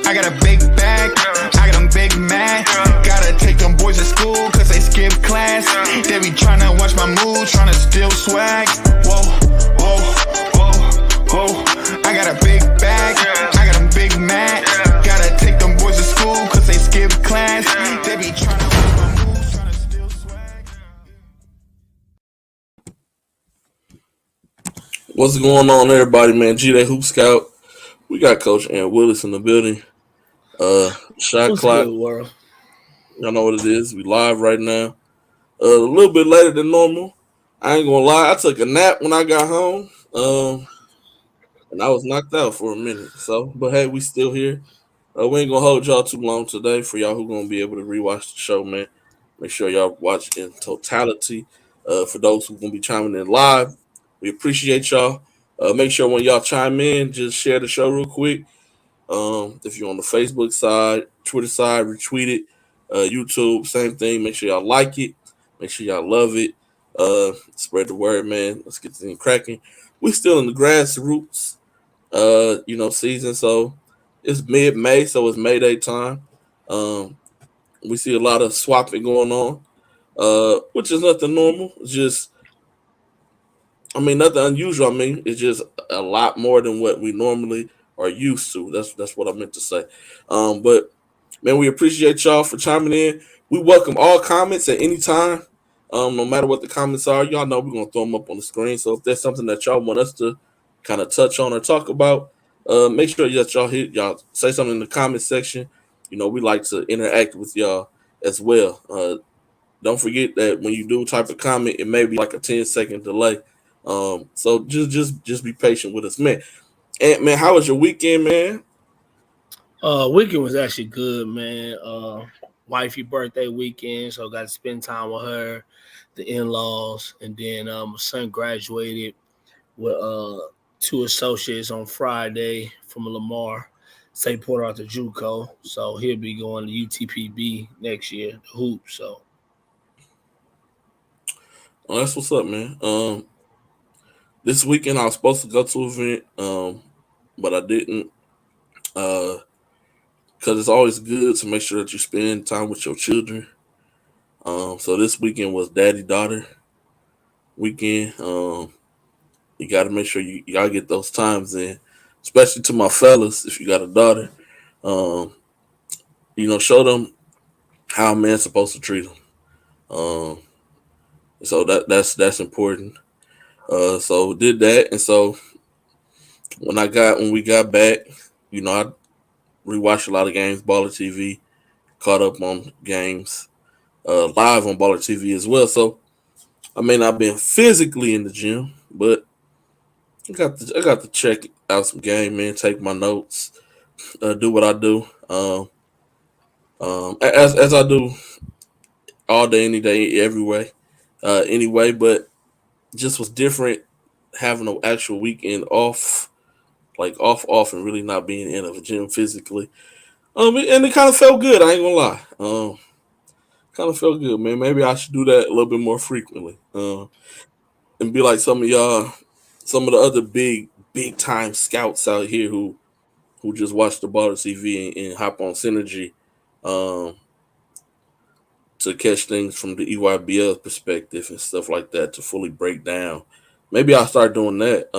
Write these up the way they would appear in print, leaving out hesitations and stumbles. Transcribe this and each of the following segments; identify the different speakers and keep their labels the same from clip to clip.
Speaker 1: I got a big bag, I got them big mad. Gotta take them boys to school cause they skip class. They be tryna watch my moves, tryna steal swag. Whoa, whoa, whoa, whoa. I got a big bag, I got them big mad. Gotta take them boys to school cause they skip class. They be tryna watch my moves, tryna steal swag.
Speaker 2: What's going on, everybody, man? G-Day Hoop Scout. We got Coach Aaron Willis in the building. Shot
Speaker 3: What's
Speaker 2: clock.
Speaker 3: good, world?
Speaker 2: Y'all know what it is. We live right now. A little bit later than normal. I ain't gonna lie. I took a nap when I got home. And I was knocked out for a minute. So, but hey, we still here. We ain't gonna hold y'all too long today. For y'all who gonna be able to rewatch the show, man, make sure y'all watch in totality. For those who gonna be chiming in live, we appreciate y'all. Make sure when y'all chime in, just share the show real quick. If you're on the Facebook side, Twitter side, retweet it. YouTube, same thing. Make sure y'all like it. Make sure y'all love it. Spread the word, man. Let's get this thing cracking. We still in the grassroots, season. So it's mid-May, so it's May Day time. We see a lot of swapping going on, which is nothing normal. It's just, nothing unusual. It's just a lot more than what we normally are used to. That's what I meant to say. But man, we appreciate y'all for chiming in. We welcome all comments at any time. No matter what the comments are, y'all know we're gonna throw them up on the screen. So if there's something that y'all want us to kind of touch on or talk about, make sure that y'all say something in the comment section. We like to interact with y'all as well. Don't forget that when you do type a comment, it may be like a 10-second delay. So just be patient with us, man. And man, how was your weekend, man?
Speaker 3: Weekend was actually good, man. Wifey birthday weekend, so got to spend time with her, the in-laws, and then my son graduated with 2 associates on Friday from Lamar St. Port Arthur JUCO. So he'll be going to UTPB next year, the hoop. So
Speaker 2: that's what's up, man. This weekend I was supposed to go to an event, but I didn't. Because it's always good to make sure that you spend time with your children. So this weekend was daddy-daughter weekend. You got to make sure y'all get those times in, especially to my fellas, if you got a daughter. Show them how a man's supposed to treat them. So that's important. So did that, and so when we got back, I rewatched a lot of games, Baller TV, caught up on games live on Baller TV as well. So I may not been physically in the gym, but I got to check out some game, man. Take my notes, do what I do, as I do all day, any day, every way. Anyway, but just was different having an actual weekend off. Like off, and really not being in a gym physically. And it kind of felt good. I ain't gonna lie. Kind of felt good, man. Maybe I should do that a little bit more frequently. And be like some of y'all, some of the other big time scouts out here who just watch the Baller TV and hop on Synergy, to catch things from the EYBL perspective and stuff like that to fully break down. Maybe I'll start doing that.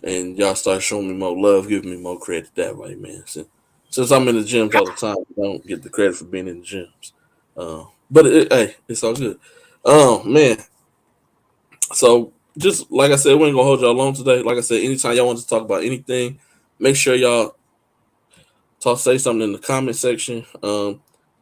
Speaker 2: And y'all start showing me more love, giving me more credit that way, man. Since I'm in the gyms all the time, I don't get the credit for being in the gyms. But it's all good. Man. So just like I said, we ain't gonna hold y'all long today. Like I said, anytime y'all want to talk about anything, make sure y'all say something in the comment section.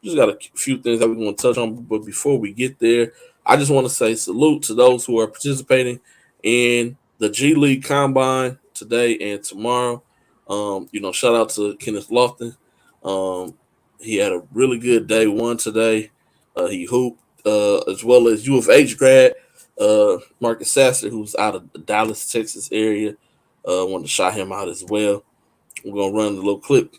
Speaker 2: Just got a few things that we want to touch on, but before we get there, I just want to say salute to those who are participating in the G League Combine today and tomorrow. Shout out to Kenneth Lofton. He had a really good day one today. He hooped, as well as U of H grad Marcus Sasser, who's out of the Dallas, Texas area. Wanted to shout him out as well. We're gonna run a little clip.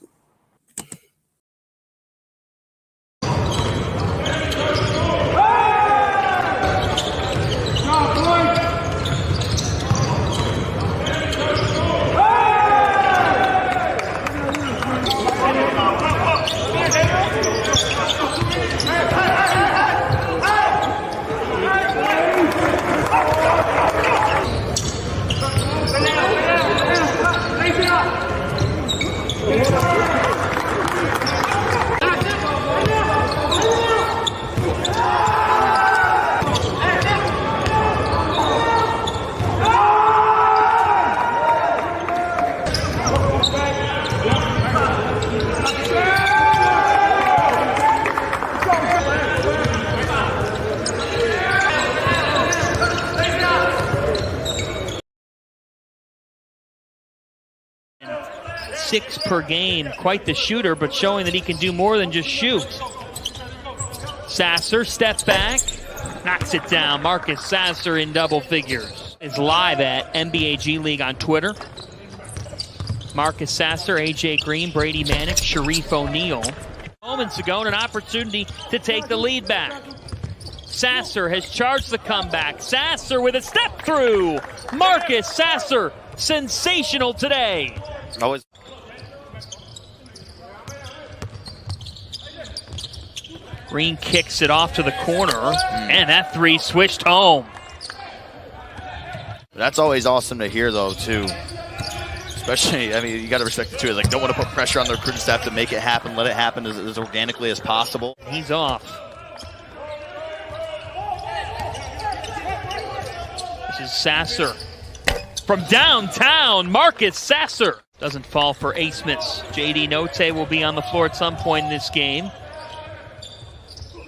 Speaker 4: 6 per game. Quite the shooter, but showing that he can do more than just shoot. Sasser, step back, knocks it down. Marcus Sasser in double figures. Is live at NBA G League on Twitter. Marcus Sasser, AJ Green, Brady Manick, Sharif O'Neal. Moments ago, and an opportunity to take the lead back. Sasser has charged the comeback. Sasser with a step through. Marcus Sasser, sensational today.
Speaker 5: Always.
Speaker 4: Green kicks it off to the corner, and that three switched home.
Speaker 5: That's always awesome to hear, though, too. Especially, I mean, you got to respect it, too. Like, don't want to put pressure on their recruiting staff to make it happen, let it happen as organically as possible.
Speaker 4: He's off. This is Sasser. From downtown, Marcus Sasser. Doesn't fall for Ace Smiths. J.D. Note will be on the floor at some point in this game.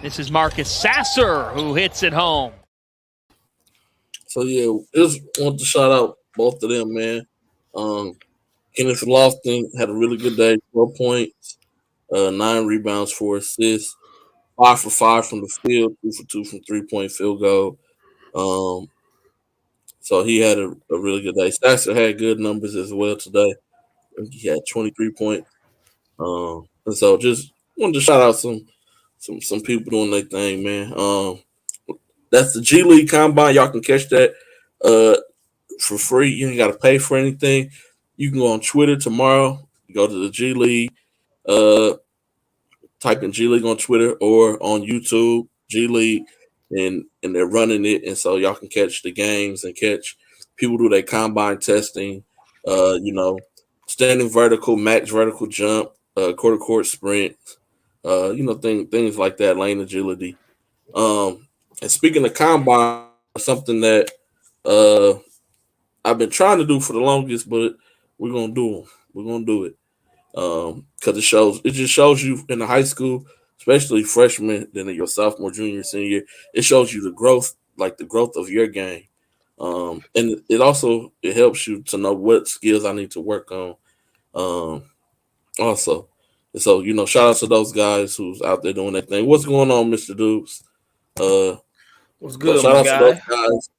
Speaker 4: This is Marcus Sasser who hits it home.
Speaker 2: So, yeah, just want to shout out both of them, man. Kenneth Lofton had a really good day, 12 points, 9 rebounds, 4 assists, 5 for 5 from the field, 2 for 2 from three-point field goal. So he had a really good day. Sasser had good numbers as well today. I think he had 23 points. And so just wanted to shout out some people doing their thing, man. That's the G League Combine. Y'all can catch that for free. You ain't got to pay for anything. You can go on Twitter tomorrow. Go to the G League. Type in G League on Twitter or on YouTube, G League, and they're running it. And so y'all can catch the games and catch people do their combine testing, standing vertical, max vertical jump, quarter court sprint, things like that, lane agility. And speaking of combine, something that I've been trying to do for the longest, but we're gonna do them. We're gonna do it because it just shows you in the high school, especially freshman, then in your sophomore, junior, senior, it shows you the growth of your game, and it helps you to know what skills I need to work on. Also, and so shout out to those guys who's out there doing that thing. What's going on, Mr. Dukes?
Speaker 3: What's good,
Speaker 2: shout out
Speaker 3: guy?
Speaker 2: to those guys,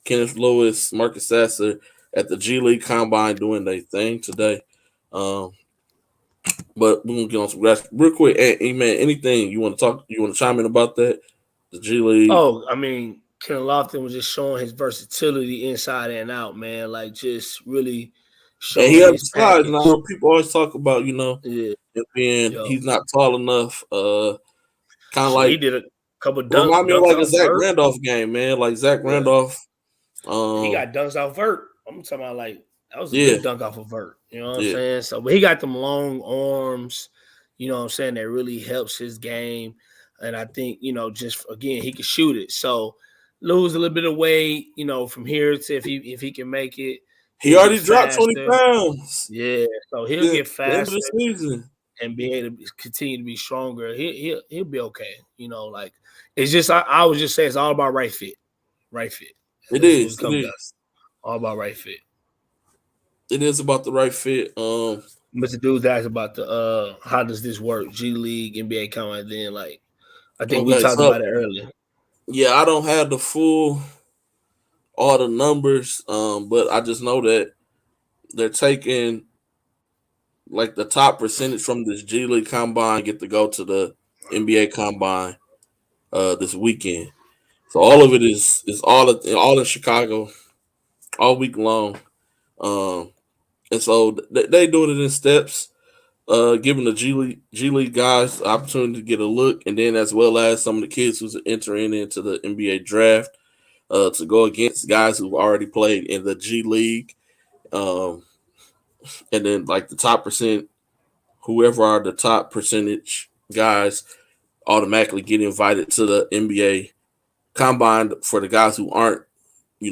Speaker 2: Kenneth Lewis, Marcus Sasser at the G League Combine doing their thing today. But we're gonna get on some grass real quick. Hey, man, anything you want to chime in about that? The G League.
Speaker 3: Oh, I mean, Ken Lofton was just showing his versatility inside and out, man. Like just really showing.
Speaker 2: And he has size now. People always talk about, he's not tall enough. Kind of like
Speaker 3: he did a couple dunks.
Speaker 2: Remind me of like a Zach Randolph game, man. Like Zach Randolph.
Speaker 3: He got dunks off vert. I'm talking about like that was a good dunk off of vert. You know what I'm saying? So, but he got them long arms. You know what I'm saying? That really helps his game. And I think just again he can shoot it. So lose a little bit of weight. From here to if he can make it.
Speaker 2: He already dropped 20 pounds.
Speaker 3: Yeah, so he'll get faster.
Speaker 2: End of the season.
Speaker 3: And be able to continue to be stronger. He'll be okay. Like it's just I would just say it's all about right fit. Right fit.
Speaker 2: It is.
Speaker 3: All about right fit.
Speaker 2: It is about the right fit.
Speaker 3: Mr. Dudes asked about the how does this work? G League, NBA Combine. Then I think we talked about it earlier.
Speaker 2: Yeah, I don't have all the numbers, but I just know that they're taking like the top percentage from this G League Combine get to go to the NBA Combine this weekend. So all of it is all in Chicago all week long. And so they doing it in steps, giving the G League guys the opportunity to get a look, and then as well as some of the kids who's entering into the NBA draft to go against guys who've already played in the G League. And then like the top percent, whoever are the top percentage guys automatically get invited to the NBA Combine for the guys who aren't,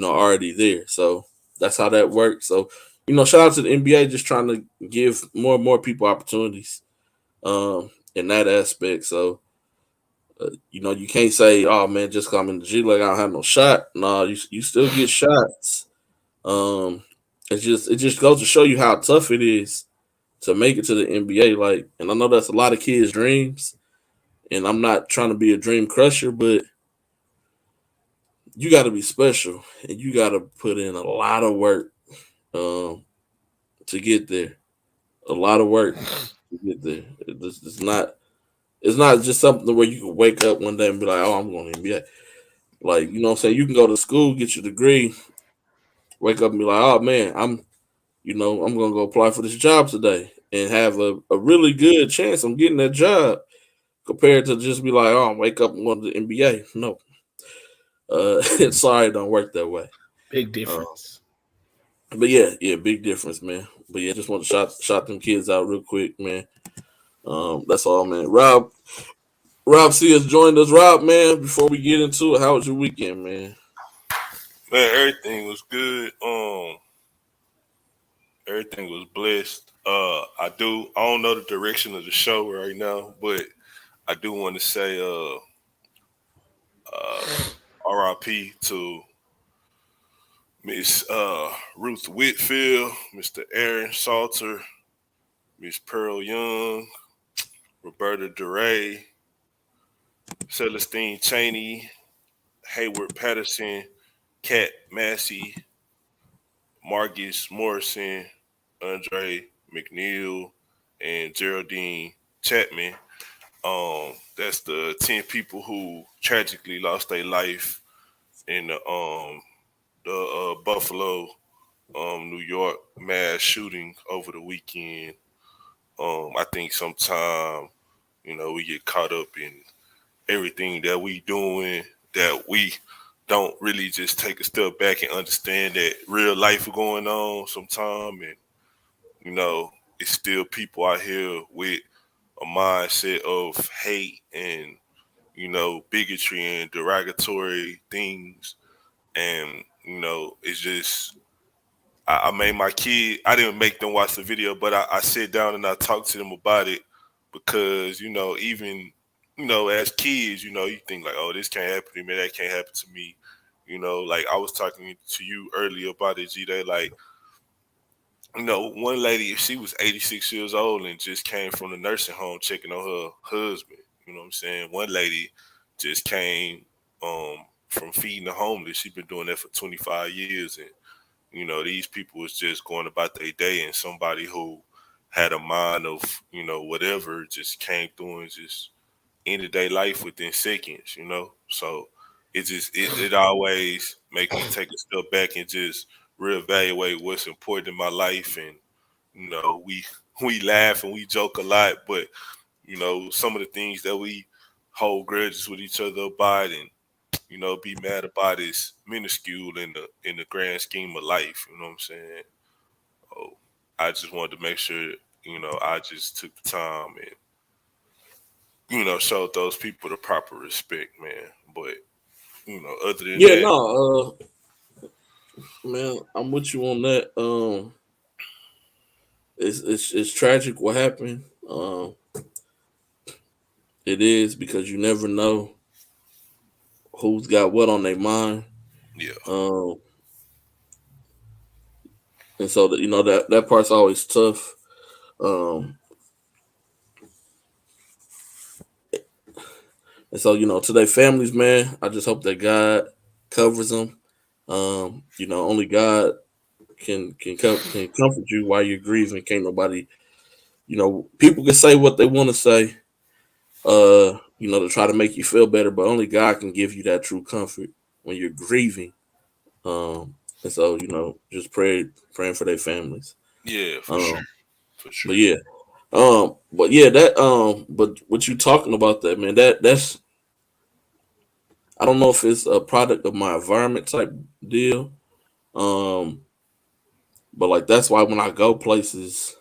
Speaker 2: already there. So that's how that works. So, shout out to the NBA just trying to give more and more people opportunities in that aspect. So, you can't say, oh, man, just because I'm in the G League, I don't have no shot. No, you still get shots. It just goes to show you how tough it is to make it to the NBA. Like, and I know that's a lot of kids' dreams, and I'm not trying to be a dream crusher, but you got to be special, and you got to put in a lot of work um, to get there. A lot of work to get there. It's not. It's not just something where you can wake up one day and be like, "Oh, I'm going to NBA." Like, you know what I'm saying? You can go to school, get your degree, wake up and be like, "Oh man, I'm gonna go apply for this job today," and have a really good chance of getting that job compared to just be like, "Oh, wake up and go to the NBA." No, sorry, it don't work that way.
Speaker 3: Big
Speaker 2: Uh,
Speaker 3: difference.
Speaker 2: but yeah, big difference, man. But yeah, just want to shout them kids out real quick, man. That's all, man. Rob C has joined us. Rob, man, before we get into it, how was your weekend, man?
Speaker 6: Man, everything was good. Everything was blessed. I don't know the direction of the show right now, but I do want to say RIP to Miss Ruth Whitfield, Mr. Aaron Salter, Miss Pearl Young, Roberta DeRay, Celestine Cheney, Hayward Patterson, Kat Massey, Marcus Morrison, Andre McNeil, and Geraldine Chapman. That's the 10 people who tragically lost their life in the Buffalo, New York mass shooting over the weekend. I think sometimes, we get caught up in everything that we doing that we don't really just take a step back and understand that real life is going on sometime, and it's still people out here with a mindset of hate and bigotry and derogatory things. And it's just I made my kid. I didn't make them watch the video, but I sit down and I talk to them about it because even as kids, you think like, oh, this can't happen to me, that can't happen to me. Like I was talking to you earlier about it, G Day. Like, one lady, she was 86 years old and just came from the nursing home checking on her husband. You know what I'm saying? One lady just came from feeding the homeless. She's been doing that for 25 years. And, these people was just going about their day, and somebody who had a mind of, whatever just came through and just ended their life within seconds. So it always make me take a step back and just reevaluate what's important in my life. And we laugh and we joke a lot, but some of the things that we hold grudges with each other about and be mad about is minuscule in the grand scheme of life. You know what I'm saying? Oh, I just wanted to make sure I just took the time and showed those people the proper respect, man. But other than
Speaker 2: Yeah,
Speaker 6: that,
Speaker 2: no, man, I'm with you on that. It's tragic what happened. It is because you never know who's got what on their mind.
Speaker 6: yeah,
Speaker 2: Um, and so that that part's always tough. Um, and so to their families, man, I just hope that God covers them. Only God can comfort you while you're grieving. Can't nobody, people can say what they want to say, to try to make you feel better, but only God can give you that true comfort when you're grieving. And so, just praying for their families.
Speaker 6: yeah, for sure,
Speaker 2: Um,
Speaker 6: for sure.
Speaker 2: but yeah, but what you talking about that, man, that's, I don't know if it's a product of my environment type deal. Um, but like, that's why when I go places,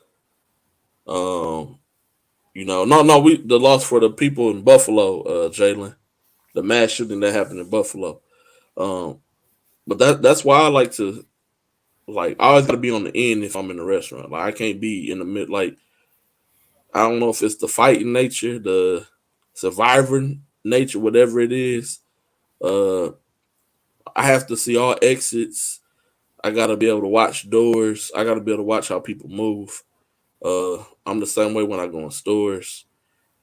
Speaker 2: um, no, the loss for the people in Buffalo, Jalen, the mass shooting that happened in Buffalo. Um, but that's why I like to, like, I always got to be on the end if I'm in a restaurant. Like, I can't be in the mid. Like, I don't know if it's the fighting nature, the survivor nature, whatever it is. Uh, I have to see all exits. I got to be able to watch doors. I got to be able to watch how people move. I'm the same way when I go in stores.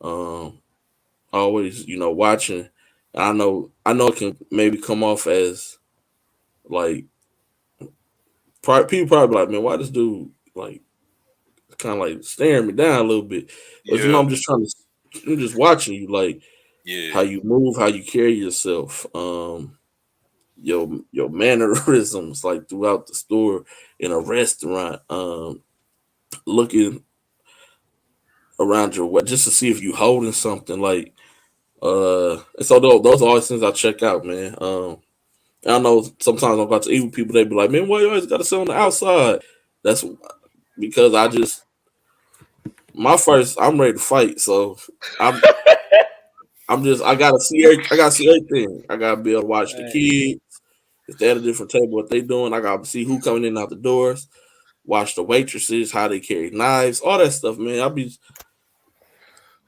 Speaker 2: Um, always, watching. I know it can maybe come off as like people probably like, man, why this dude like kind of like staring me down a little bit? But
Speaker 6: Yeah,
Speaker 2: I'm just watching you, like how
Speaker 6: yeah,
Speaker 2: you move, how you carry yourself, your mannerisms, like throughout the store, in a restaurant, looking around your way just to see if you holding something, like and so those are always things I check out, man. I know sometimes I'm about to eat with people, they be like, man, why you always gotta sit on the outside? That's because I'm ready to fight, so I'm I gotta see everything. I gotta be able to watch the
Speaker 3: Hey,
Speaker 2: kids. If they're at a different table, what they doing, I gotta see who coming in and out the doors, watch the waitresses, how they carry knives, all that stuff, man. I'll be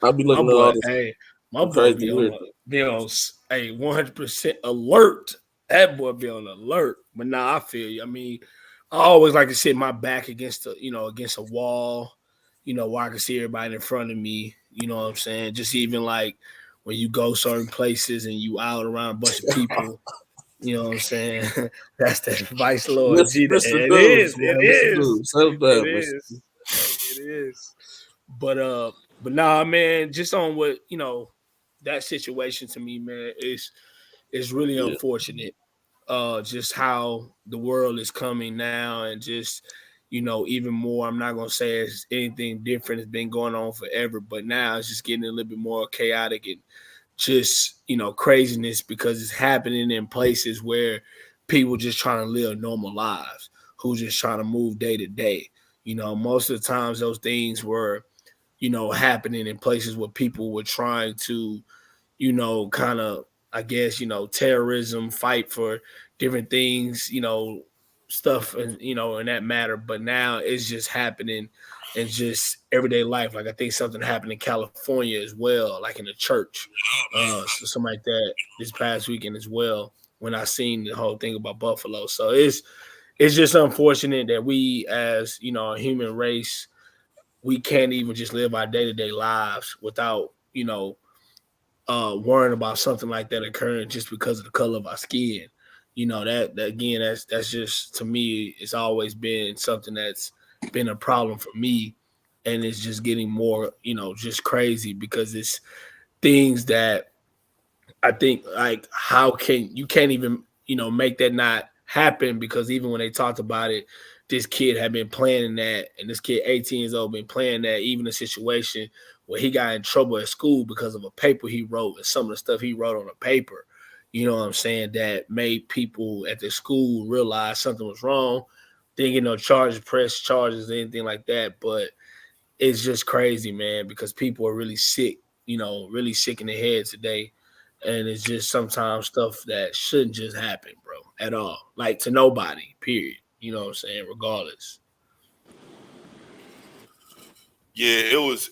Speaker 3: my
Speaker 2: looking at
Speaker 3: boy,
Speaker 2: all this
Speaker 3: hey, my boy
Speaker 2: crazy weird.
Speaker 3: be on a 100% alert. That boy be on alert. But now I feel you. I mean, I always like to sit my back against against a wall, where I can see everybody in front of me. You know what I'm saying? Just even like when you go certain places and you out around a bunch of people. You know what I'm saying? That's the Vice Lord G.
Speaker 2: Mr.
Speaker 3: It
Speaker 2: Dubs,
Speaker 3: is. It
Speaker 2: man, Mr.
Speaker 3: is.
Speaker 2: Dubs, settle
Speaker 3: It
Speaker 2: down, Mr.
Speaker 3: is. Hey, it is. But but nah, man, just on what that situation to me, man, is really
Speaker 2: Yeah,
Speaker 3: unfortunate. Just how the world is coming now, and just even more. I'm not gonna say it's anything different. It's been going on forever, but now it's just getting a little bit more chaotic and just craziness because it's happening in places where people just trying to live normal lives, who just trying to move day to day. Most of the times those things were happening in places where people were trying to, kind of, I guess, terrorism, fight for different things, stuff, and, in that matter. But now it's just happening in just everyday life. Like I think something happened in California as well, like in a church, so something like that this past weekend as well. When I seen the whole thing about Buffalo, so it's just unfortunate that we, as a human race, we can't even just live our day to day lives without worrying about something like that occurring just because of the color of our skin. That again, that's just, to me, it's always been something that's been a problem for me, and it's just getting more just crazy because it's things that I think, like, how can you can't even make that not happen, because even when they talked about it, this kid had been planning that, and this kid 18 years old been planning that, even a situation where he got in trouble at school because of a paper he wrote and some of the stuff he wrote on a paper. You know what I'm saying? That made people at the school realize something was wrong. Didn't get no charges, press charges, anything like that. But it's just crazy, man, because people are really sick, really sick in the head today. And it's just sometimes stuff that shouldn't just happen, bro, at all. Like, to nobody, period. You know what I'm saying? Regardless.
Speaker 6: yeah. It was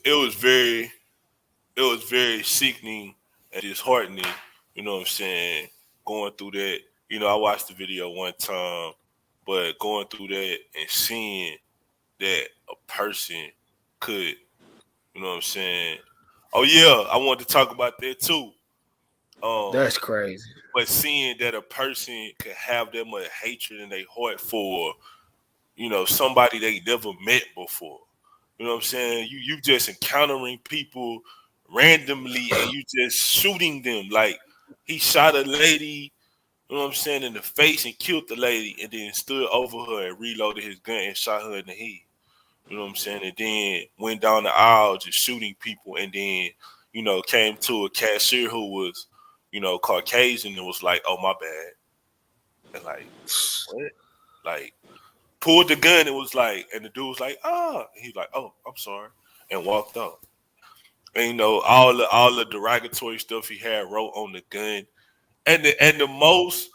Speaker 6: very sickening and disheartening. You know what I'm saying? Going through that. I watched the video one time, but going through that and seeing that a person could, you know what I'm saying? Oh yeah, I wanted to talk about that too. Um,
Speaker 3: That's crazy.
Speaker 6: but seeing that a person could have that much hatred in their heart for, somebody they never met before. You know what I'm saying? You just encountering people randomly and you just shooting them. Like, he shot a lady, you know what I'm saying, in the face and killed the lady, and then stood over her and reloaded his gun and shot her in the head. You know what I'm saying? And then went down the aisle just shooting people, and then, came to a cashier who was, Caucasian, and was like, "Oh, my bad." And like, what? Like, pulled the gun and was like, and the dude was like, "Ah." And he's like, "Oh, I'm sorry," and walked off. And all the derogatory stuff he had wrote on the gun, and the most,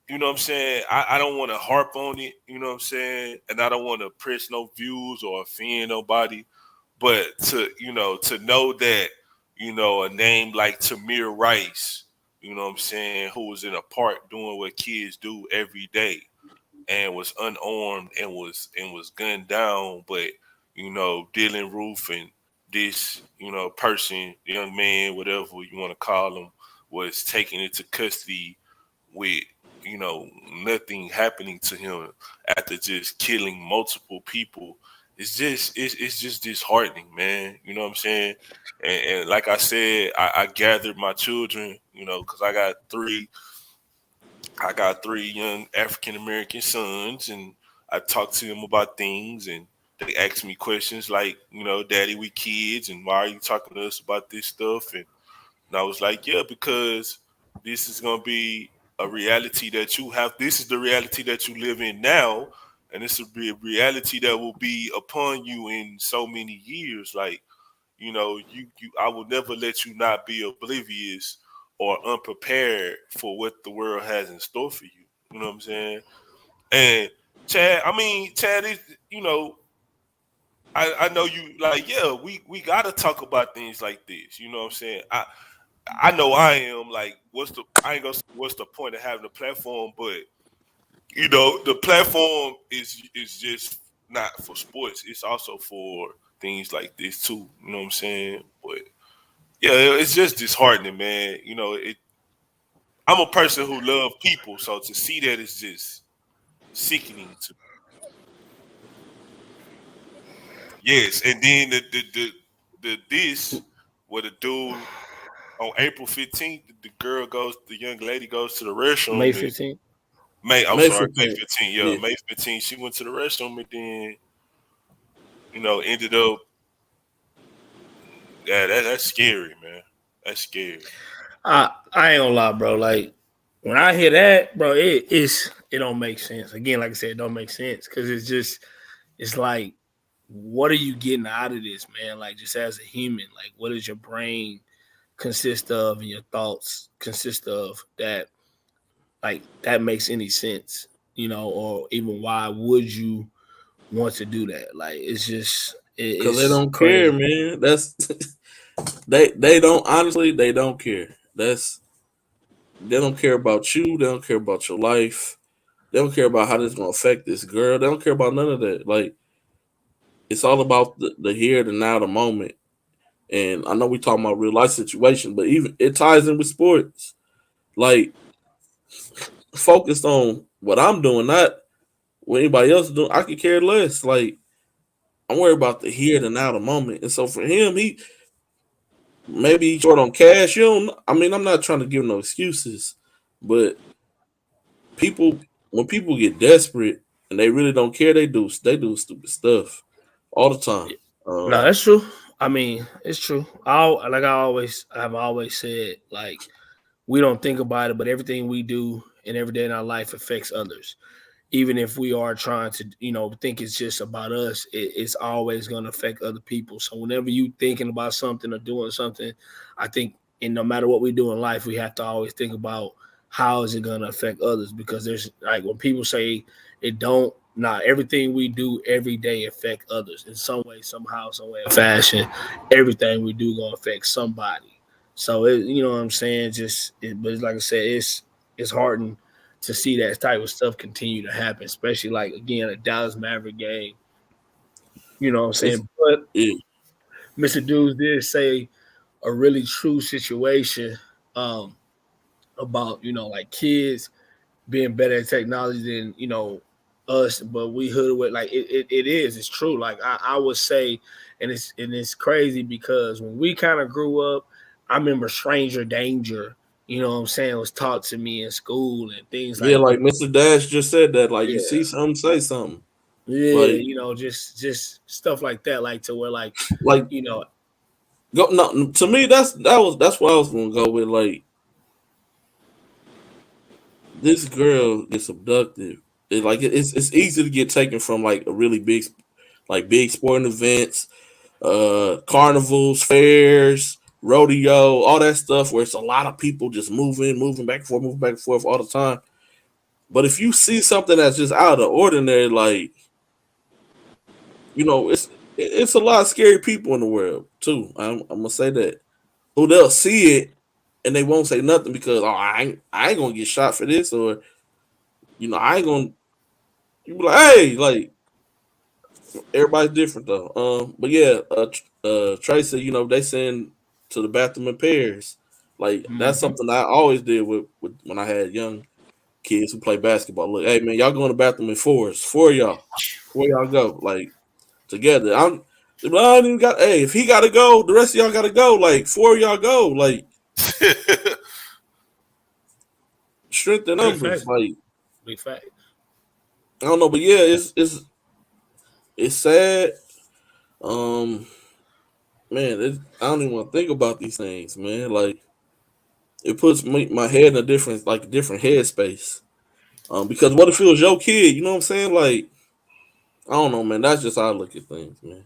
Speaker 6: you know what I'm saying, I don't want to harp on it, you know what I'm saying, and I don't want to press no views or offend nobody, but to know that, a name like Tamir Rice, you know what I'm saying, who was in a park doing what kids do every day, and was unarmed and was gunned down, but Dylan Roof and this, person, young man, whatever you want to call him, was taken into custody with, nothing happening to him after just killing multiple people. It's just disheartening, man. You know what I'm saying? And like I said, I gathered my children, because I got three young African American sons, and I talked to them about things, and they asked me questions like, Daddy, we kids, and why are you talking to us about this stuff? And I was like, yeah, because this is gonna be a reality that you have. This is the reality that you live in now, and this will be a reality that will be upon you in so many years. Like, I will never let you not be oblivious or unprepared for what the world has in store for you. You know what I'm saying? And Chad is, I know you like, yeah, we gotta talk about things like this. You know what I'm saying? I know I am like, I ain't gonna say what's the point of having a platform, but the platform is just not for sports. It's also for things like this too. You know what I'm saying? But yeah, it's just disheartening, man. I'm a person who love people, so to see that is just sickening to me. Yes, and then the this where the dude on April 15th, the young lady goes to the
Speaker 3: May
Speaker 6: restroom and
Speaker 3: 15th.
Speaker 6: I'm
Speaker 2: May
Speaker 6: sorry, May
Speaker 2: 15th.
Speaker 6: 15th. Yeah,
Speaker 2: Yeah.
Speaker 6: May 15th. She went to the restroom and then, ended up. Yeah, that's scary, man. That's scary.
Speaker 3: I ain't gonna lie, bro. Like when I hear that, bro, it don't make sense. Again, like I said, it don't make sense because it's like, what are you getting out of this, man? Like just as a human, like what does your brain consist of and your thoughts consist of that like that makes any sense, or even why would you want to do that? Like it's just
Speaker 2: Cause they
Speaker 3: it's
Speaker 2: don't care,
Speaker 3: crazy.
Speaker 2: man. That's they don't honestly they don't care. They don't care about you. They don't care about your life. They don't care about how this gonna affect this girl. They don't care about none of that. Like it's all about the here, the now, the moment. And I know we talking about real life situations, but even it ties in with sports. Like focused on what I'm doing, not what anybody else is doing. I could care less. Like I'm worried about the here, the now, the moment. And so for him, he maybe he's short on cash. You don't. I mean, I'm not trying to give no excuses, but people when people get desperate and they really don't care, they do stupid stuff all the time.
Speaker 3: No,
Speaker 2: Um,
Speaker 3: that's true. I mean, it's true. I've always said, like we don't think about it, but everything we do and every day in our life affects others. Even if we are trying to, think it's just about us, it's always going to affect other people. So whenever you thinking about something or doing something, I think, and no matter what we do in life, we have to always think about how is it going to affect others because there's like when people say it don't. Not everything we do every day affect others in some way, somehow, some way, fashion. Everything we do gonna affect somebody. So you know what I'm saying. But like I said, it's hard to see that type of stuff continue to happen, especially like again a Dallas Maverick game. You know what I'm
Speaker 2: it's
Speaker 3: saying? But
Speaker 2: it,
Speaker 3: Mr. Dudes did say a really true situation um, about like kids being better at technology than us, but we hood with like it is. It's true. Like I would say, and it's crazy because when we kind of grew up, I remember stranger danger. You know what I'm saying was taught to me in school and things
Speaker 2: yeah,
Speaker 3: like
Speaker 2: like Mr. Dash just said that. Like you
Speaker 3: yeah.
Speaker 2: see something, say something.
Speaker 3: Yeah,
Speaker 2: Like
Speaker 3: just stuff like that, like to where like,
Speaker 2: like
Speaker 3: you know,
Speaker 2: go no to me that's what I was gonna go with. Like this girl gets abducted. It's easy to get taken from like a really big sporting events, carnivals, fairs, rodeo, all that stuff where it's a lot of people just moving back and forth, moving back and forth all the time. But if you see something that's just out of the ordinary, like it's a lot of scary people in the world too. I'm gonna say that who they'll see it and they won't say nothing because I ain't gonna get shot for this, or I ain't gonna. You be like, hey, like Everybody's different though. But yeah, Tracy, they send to the bathroom in pairs. Like that's
Speaker 3: Mm-hmm.
Speaker 2: something I always did with when I had young kids who play basketball. Look, hey man, y'all go in the bathroom in fours. Four y'all go like together. I don't even got. Hey, if he got to go, the rest of y'all got to go. Like four of y'all go. Like strength in
Speaker 3: Big fact.
Speaker 2: numbers. Like
Speaker 3: Big fact.
Speaker 2: I don't know, but yeah, it's sad. Um, man, I don't even want to think about these things, man. Like it puts my head in a different headspace. Because what if it was your kid? You know what I'm saying? Like I don't know, man. That's just how I look at things, man.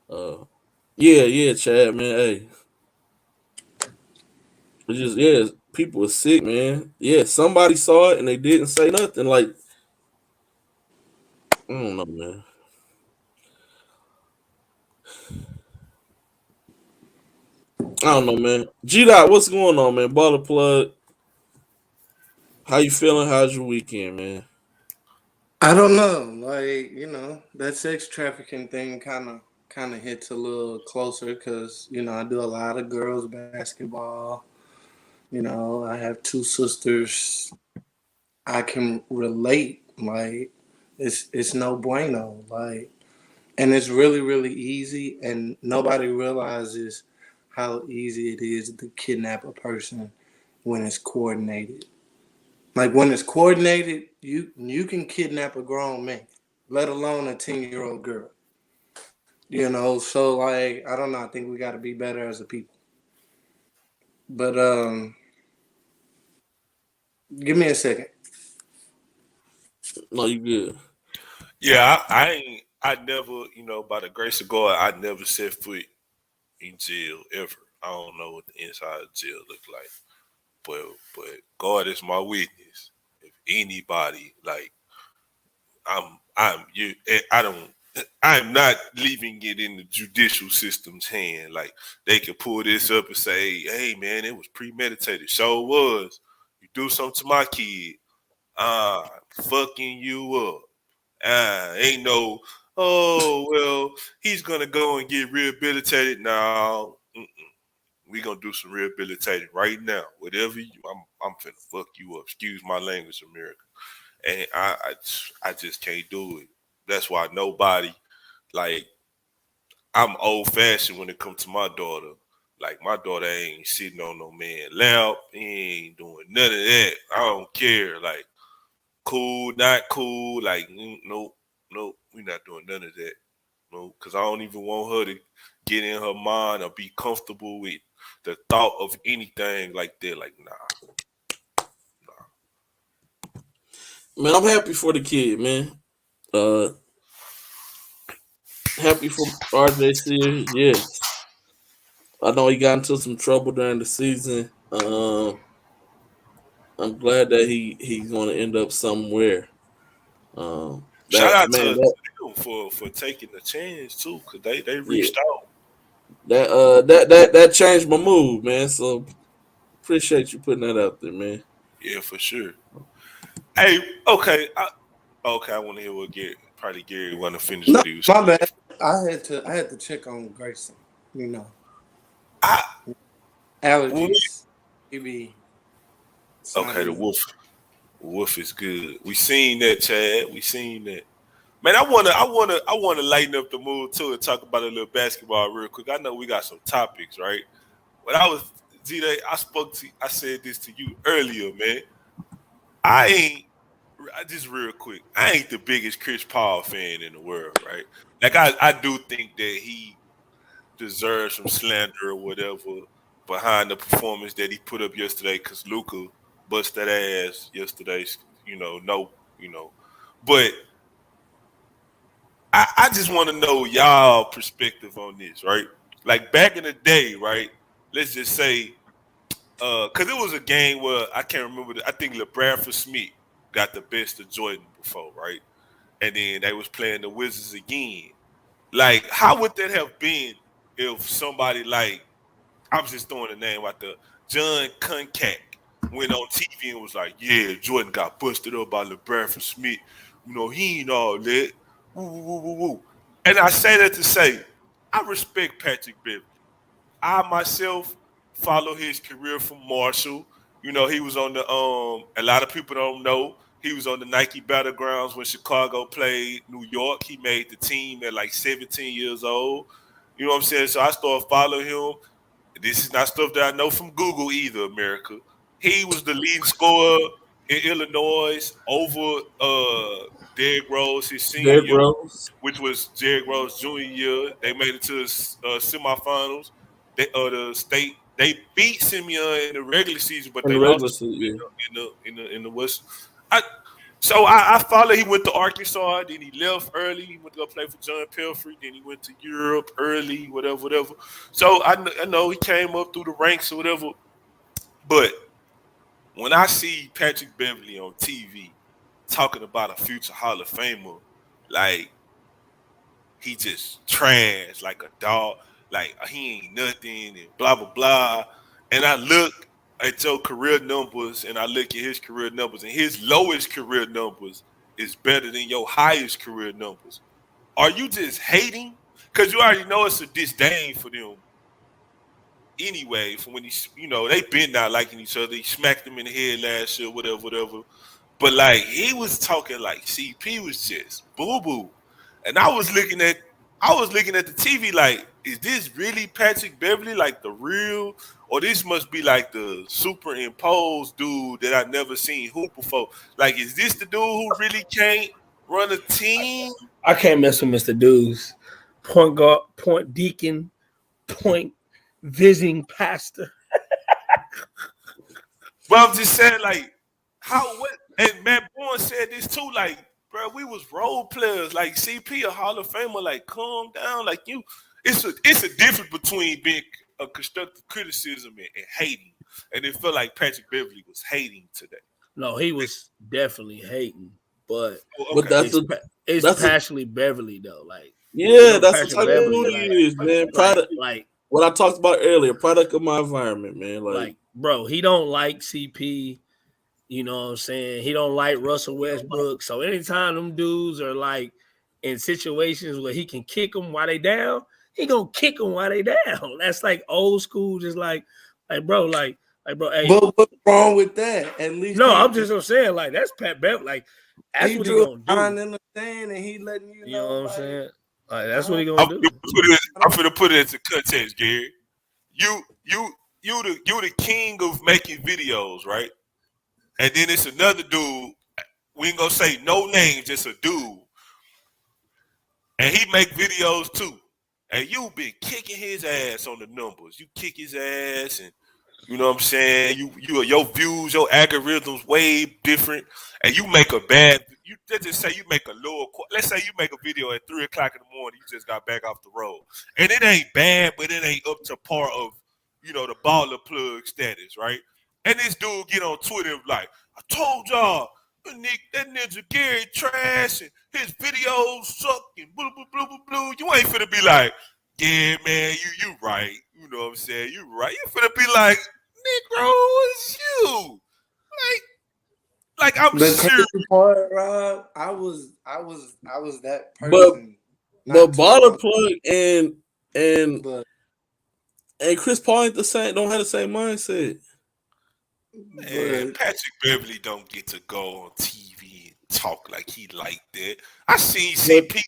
Speaker 2: Uh, yeah, Chad, man. Hey, it's just people are sick, man. Yeah, somebody saw it and they didn't say nothing. Like I don't know, man. I don't know, man. G Dot, what's going on, man? Baller plug. How you feeling? How's your weekend, man?
Speaker 7: I don't know. Like, that sex trafficking thing kind of hits a little closer because I do a lot of girls basketball. I have two sisters. I can relate. Like, it's no bueno. Like, and it's really really easy, and nobody realizes how easy it is to kidnap a person when it's coordinated. Like when it's coordinated, you can kidnap a grown man, let alone a 10-year-old girl. So like I don't know. I think we got to be better as a people. But give me a second.
Speaker 2: No, you good.
Speaker 6: Yeah, I ain't. I never, by the grace of God, I never set foot in jail ever. I don't know what the inside of jail look like, but God is my witness. If anybody like, I'm you. I don't. I'm not leaving it in the judicial system's hand. Like they could pull this up and say, "Hey, man, it was premeditated." So it was. You do something to my kid, fucking you up. Ain't no, oh, well, he's going to go and get rehabilitated. No, we going to do some rehabilitating right now. Whatever I'm finna fuck you up. Excuse my language, America. And I just can't do it. That's why nobody, like, I'm old fashioned when it comes to my daughter. Like, my daughter ain't sitting on no man lap. He ain't doing none of that. I don't care. Like, cool, not cool. Like, nope, nope, we're not doing none of that. No, because I don't even want her to get in her mind or be comfortable with the thought of anything like that. Like, nah, nah.
Speaker 2: Man, I'm happy for the kid, man. Uh, happy for RJ Sears. Yes, I know he got into some trouble during the season. I'm glad that he's going to end up somewhere.
Speaker 6: Shout
Speaker 2: That
Speaker 6: out
Speaker 2: man,
Speaker 6: to
Speaker 2: that
Speaker 6: them for taking the chance too, because they
Speaker 2: yeah,
Speaker 6: reached out.
Speaker 2: that changed my mood, man. So appreciate you putting that out there, man.
Speaker 6: Yeah, for sure. Hey, okay, okay. I want to hear what Gary want to finish
Speaker 7: No,
Speaker 6: what he was
Speaker 7: my
Speaker 6: saying.
Speaker 7: bad. I had to check on Grayson. You know,
Speaker 6: I, well,
Speaker 7: allergies. He be
Speaker 6: okay, the
Speaker 7: sounding.
Speaker 6: wolf is good. We seen that, Chad. We seen that. Man, I wanna lighten up the mood too and talk about a little basketball real quick. I know we got some topics, right? When I was Z-Day, I said this to you earlier, man. I ain't I just real quick. I ain't the biggest Chris Paul fan in the world, right? Like I do think that he deserves some slander or whatever behind the performance that he put up yesterday because Luka bust that ass yesterday. No, you know. But I just want to know y'all perspective on this, right? Like back in the day, right? Let's just say, because it was a game where I can't remember. I think LeBradford Smith got the best of Jordan before, right? And then they was playing the Wizards again. Like, how would that have been if somebody like I was just throwing a name out there, John Kunkat went on TV and was like, "Yeah, Jordan got busted up by LeBradford Smith. He ain't all that." Woo, woo, woo, woo, woo. And I say that to say, I respect Patrick Beverly. I myself follow his career from Marshall. You know, he was on the a lot of people don't know. He was on the Nike Battlegrounds when Chicago played New York. He made the team at like 17 years old. You know what I'm saying? So I started following him. This is not stuff that I know from Google either, America. He was the leading scorer in Illinois over Derrick Rose his senior
Speaker 2: Derrick
Speaker 6: year,
Speaker 2: Rose
Speaker 6: which was Derrick Rose junior year. They made it to the semifinals. They beat Simeon in the regular season, but
Speaker 2: in
Speaker 6: they
Speaker 2: the
Speaker 6: lost
Speaker 2: regular season.
Speaker 6: in the West. I follow. He went to Arkansas, then he left early. He went to go play for John Pelfrey. Then he went to Europe early, whatever. So I know he came up through the ranks or whatever. But when I see Patrick Beverly on TV talking about a future Hall of Famer, like he just trash like a dog, like he ain't nothing and blah blah blah. And I look at your career numbers and I look at his career numbers, and his lowest career numbers is better than your highest career numbers. Are you just hating? Because you already know it's a disdain for them anyway. From when they've been not liking each other. He smacked him in the head last year, whatever. But like he was talking like CP was just boo boo. And I was looking at the TV like, is this really Patrick Beverly, like the real, or this must be like the superimposed dude that I never seen hoop before? Like, is this the dude who really can't run a team?
Speaker 3: I can't mess with Mr. Dudes. Point guard, point deacon, point visiting pastor.
Speaker 6: But I'm just saying, like, and Matt Bourne said this too, like, bro, we was role players, like CP, a Hall of Famer, like, calm down, like you. It's a difference between being a constructive criticism and hating, and it felt like Patrick Beverly was hating today.
Speaker 3: No, he was definitely hating, but
Speaker 2: But
Speaker 3: it's Pashley Beverly though, like
Speaker 2: that's the type of dude he is, man.
Speaker 3: Like
Speaker 2: what I talked about earlier, product of my environment, man.
Speaker 3: Like bro, he don't like CP. You know what I'm saying? He don't like Russell Westbrook. So anytime them dudes are like in situations where he can kick them while they down, he gonna kick them while they down. That's like old school, just like bro. Hey,
Speaker 7: but what's wrong with that? At least
Speaker 3: I'm just saying, like that's Pat Beverly. Like that's what he gonna do.
Speaker 7: In the stand and he letting you know.
Speaker 3: You know what I'm saying? Like that's what he gonna do.
Speaker 6: I'm gonna put it into context, Gary. You the king of making videos, right? And then it's another dude. We ain't gonna say no names, just a dude. And he make videos too. And you been kicking his ass on the numbers. You kick his ass, and you know what I'm saying. Your views, your algorithms way different. And you make let's just say you make a lower. Let's say you make a video at 3:00 in the morning. You just got back off the road, and it ain't bad, but it ain't up to par of the baller plug status, right? And this dude get on Twitter like, I told y'all, that ninja Gary trash and his videos suck and blah, blah, blah, blah, blah. You ain't finna be like, yeah, man, you right. You know what I'm saying? You right. You finna be like, Negro, it's you. Like I'm
Speaker 7: the
Speaker 6: serious.
Speaker 7: Part, Rob, I was that person.
Speaker 2: But baller plug and Chris Paul ain't don't have the same mindset.
Speaker 6: Man, Patrick Beverly don't get to go on TV and talk like he like that. I seen CP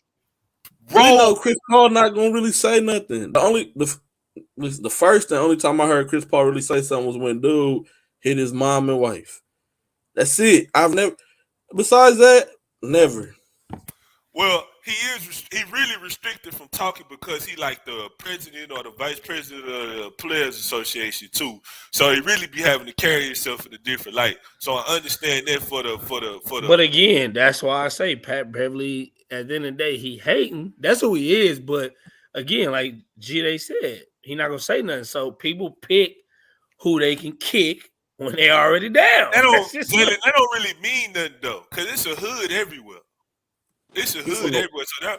Speaker 6: roll.
Speaker 2: Chris Paul not gonna really say nothing. The first and only time I heard Chris Paul really say something was when dude hit his mom and wife. That's it. Besides that, never.
Speaker 6: Well, he really restricted from talking because he like the president or the vice president of the Players Association too. So he really be having to carry himself in a different light. So I understand that for the.
Speaker 3: But again, that's why I say Pat Beverly. At the end of the day, he hating. That's who he is. But again, like G-Day said, he not gonna say nothing. So people pick who they can kick when they already down.
Speaker 6: That don't really mean nothing though, because it's a hood everywhere. It's a hood everywhere. So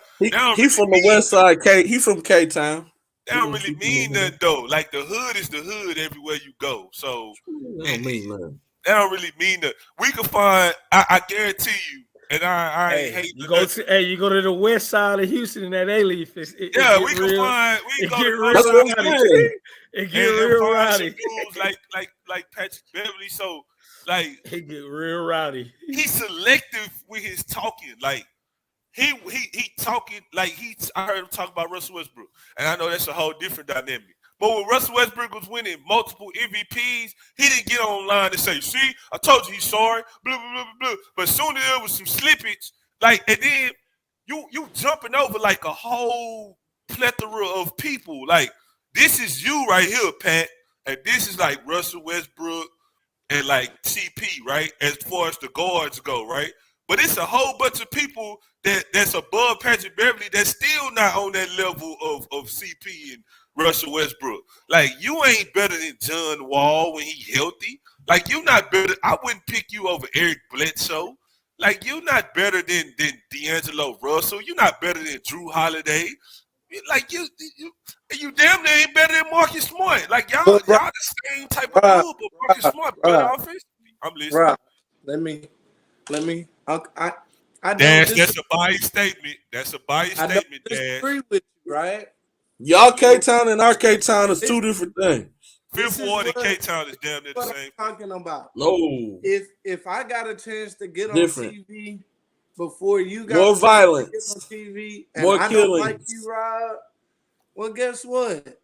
Speaker 2: he from the west side. He from K-Town.
Speaker 6: That don't really mean nothing though. Like the hood is the hood everywhere you go. So
Speaker 2: that don't mean nothing.
Speaker 6: That don't really mean that. We can find. I guarantee you, And I ain't
Speaker 3: Hey,
Speaker 6: hate
Speaker 3: you
Speaker 6: the
Speaker 3: go
Speaker 6: nothing.
Speaker 3: to you go to the west side of Houston in that A-Leaf. It
Speaker 6: Yeah,
Speaker 3: get
Speaker 6: we
Speaker 3: real.
Speaker 6: can go
Speaker 3: Get
Speaker 6: to
Speaker 3: real
Speaker 2: That's
Speaker 6: Northside
Speaker 2: what I'm
Speaker 3: rowdy.
Speaker 2: saying.
Speaker 3: It get
Speaker 6: and
Speaker 3: real
Speaker 6: find some
Speaker 3: rowdy.
Speaker 6: dudes like Patrick Beverly. So like
Speaker 3: It get real rowdy.
Speaker 6: he's selective with his talking. Like he talking like I heard him talk about Russell Westbrook, and I know that's a whole different dynamic. But when Russell Westbrook was winning multiple MVPs, he didn't get online and say, "See, I told you he's sorry." Blah blah blah blah. But as soon as there was some slippage, like, and then you jumping over like a whole plethora of people. Like this is you right here, Pat, and this is like Russell Westbrook and like CP, right? As far as the guards go, right? But it's a whole bunch of people that's above Patrick Beverly that's still not on that level of CP and Russell Westbrook. Like you ain't better than John Wall when he healthy. Like you not better. I wouldn't pick you over Eric Bledsoe. Like you're not better than D'Angelo Russell. You're not better than Drew Holiday. Like you damn near ain't better than Marcus Smart. Like y'all the same type of dude, but Marcus Smart better offensively. I'm listening.
Speaker 7: Rob, let me. I don't
Speaker 6: That's a biased statement. That's a biased
Speaker 7: I don't
Speaker 6: statement, Dash.
Speaker 7: disagree with you, right?
Speaker 2: Y'all K-Town and our K-Town is two different things.
Speaker 6: Fifth Ward and K-Town is damn near the
Speaker 7: What
Speaker 6: same.
Speaker 7: I'm talking about.
Speaker 2: No.
Speaker 7: If I got a chance to get
Speaker 2: Different.
Speaker 7: on TV before you got
Speaker 2: More
Speaker 7: a chance
Speaker 2: violence.
Speaker 7: to get on TV and
Speaker 2: More
Speaker 7: I
Speaker 2: killings.
Speaker 7: don't like you, Rob, well, guess what?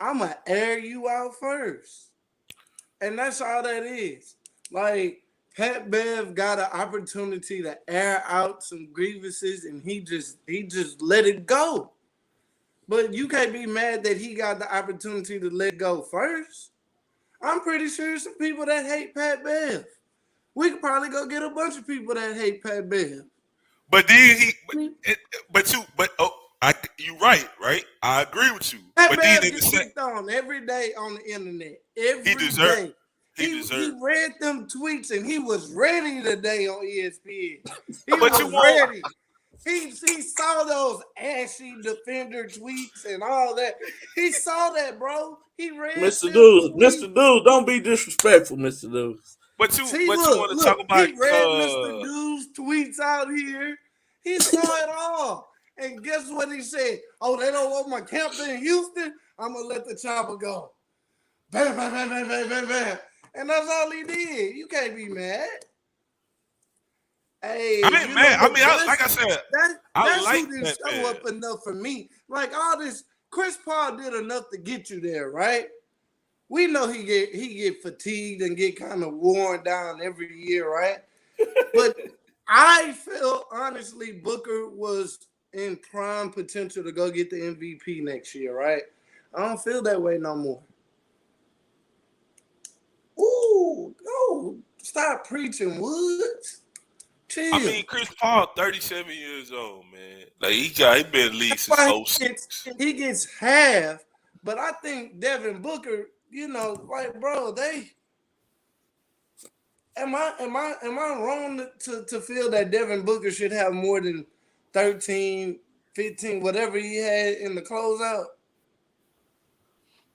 Speaker 7: I'm going to air you out first. And that's all that is. Like, Pat Bev got an opportunity to air out some grievances, and he just let it go. But you can't be mad that he got the opportunity to let go first. I'm pretty sure some people that hate Pat Bev. We could probably go get a bunch of people that hate Pat Bev.
Speaker 6: But then you're right? I agree with you.
Speaker 7: Pat
Speaker 6: But
Speaker 7: Bev
Speaker 6: then
Speaker 7: gets picked on every day on the internet.
Speaker 6: He deserved.
Speaker 7: He read them tweets and he was ready today on ESPN. He
Speaker 6: But
Speaker 7: was
Speaker 6: you won't-
Speaker 7: ready. He saw those ashy defender tweets and all that. He saw that, bro. He read
Speaker 2: Mr.
Speaker 7: them
Speaker 2: Deuce,
Speaker 7: tweets.
Speaker 2: Mr. Deuce, don't be disrespectful, Mr. Deuce.
Speaker 6: But you
Speaker 7: See,
Speaker 6: want to talk about?
Speaker 7: He read Mr. Dude's tweets out here. He saw it all. And guess what he said? Oh, they don't want my camp in Houston? I'm going to let the chopper go. Bam, bam, bam, bam, bam, bam, bam. And that's all he did. You can't be mad. Hey,
Speaker 6: I ain't mad. I mean, like I said,
Speaker 7: that's
Speaker 6: like
Speaker 7: who didn't
Speaker 6: that
Speaker 7: show
Speaker 6: man.
Speaker 7: up enough for me. Like all this, Chris Paul did enough to get you there, right? We know he get fatigued and get kind of worn down every year, right? But I feel honestly Booker was in prime potential to go get the MVP next year, right? I don't feel that way no more. Ooh, no, stop preaching, Woods. Chill.
Speaker 6: I mean, Chris Paul, 37 years old, man. Like he been in the league since 06.
Speaker 7: He gets half, but I think Devin Booker, like bro, they. Am I wrong to feel that Devin Booker should have more than 13, 15, whatever he had in the closeout?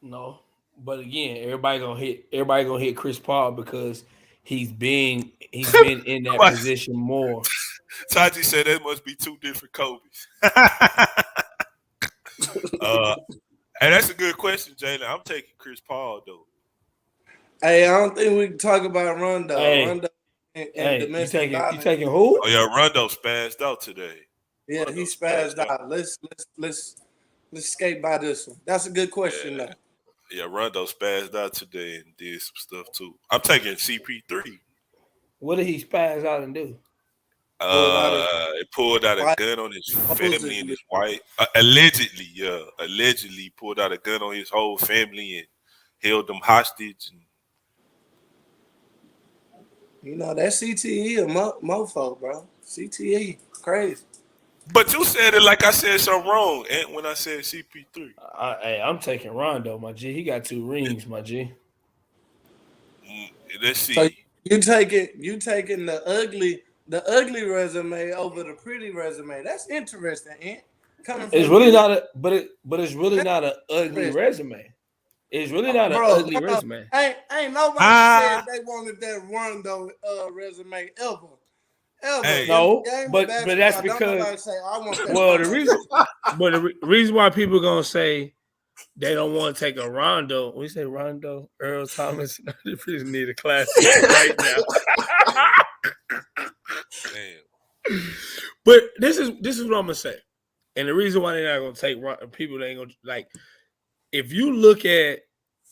Speaker 3: No, but again, everybody gonna hit Chris Paul because he's been in that position more.
Speaker 6: Tati said that must be two different Kobe's. And that's a good question, Jalen. I'm taking Chris Paul though.
Speaker 7: Hey, I don't think we can talk about Rondo.
Speaker 3: Hey.
Speaker 7: Rondo
Speaker 3: You taking who?
Speaker 6: Oh yeah, Rondo spazzed out today.
Speaker 7: Yeah, he spazzed out. Let's skate by this one. That's a good question though.
Speaker 6: Yeah, Rondo spazzed out today and did some stuff too. I'm taking CP3.
Speaker 3: What did he spaz out and do?
Speaker 6: He pulled out a gun on his family and his wife. Allegedly pulled out a gun on his whole family and held them hostage.
Speaker 7: That CTE a mofo, bro. CTE, crazy.
Speaker 6: But you said it like I said something wrong, and when I said CP3.
Speaker 3: I'm taking Rondo, my G. He got 2 rings, my G.
Speaker 6: Let's see.
Speaker 7: So you taking the ugly resume over the pretty resume. That's interesting, Ant.
Speaker 3: It's really not it's really not an ugly resume. It's really not an ugly resume.
Speaker 7: Ain't nobody said they wanted that Rondo resume ever. ever.
Speaker 6: Hey.
Speaker 3: No,
Speaker 7: Game of
Speaker 3: but
Speaker 7: basketball,
Speaker 3: that's
Speaker 7: don't
Speaker 3: because
Speaker 7: nobody say, I want that.
Speaker 3: well, the reason why people gonna say they don't want to take a Rondo. We say Rondo, Earl Thomas. They just need a classic right now.
Speaker 6: Damn.
Speaker 3: But this is what I'm gonna say, and the reason why they're not gonna take people, they ain't gonna like. If you look at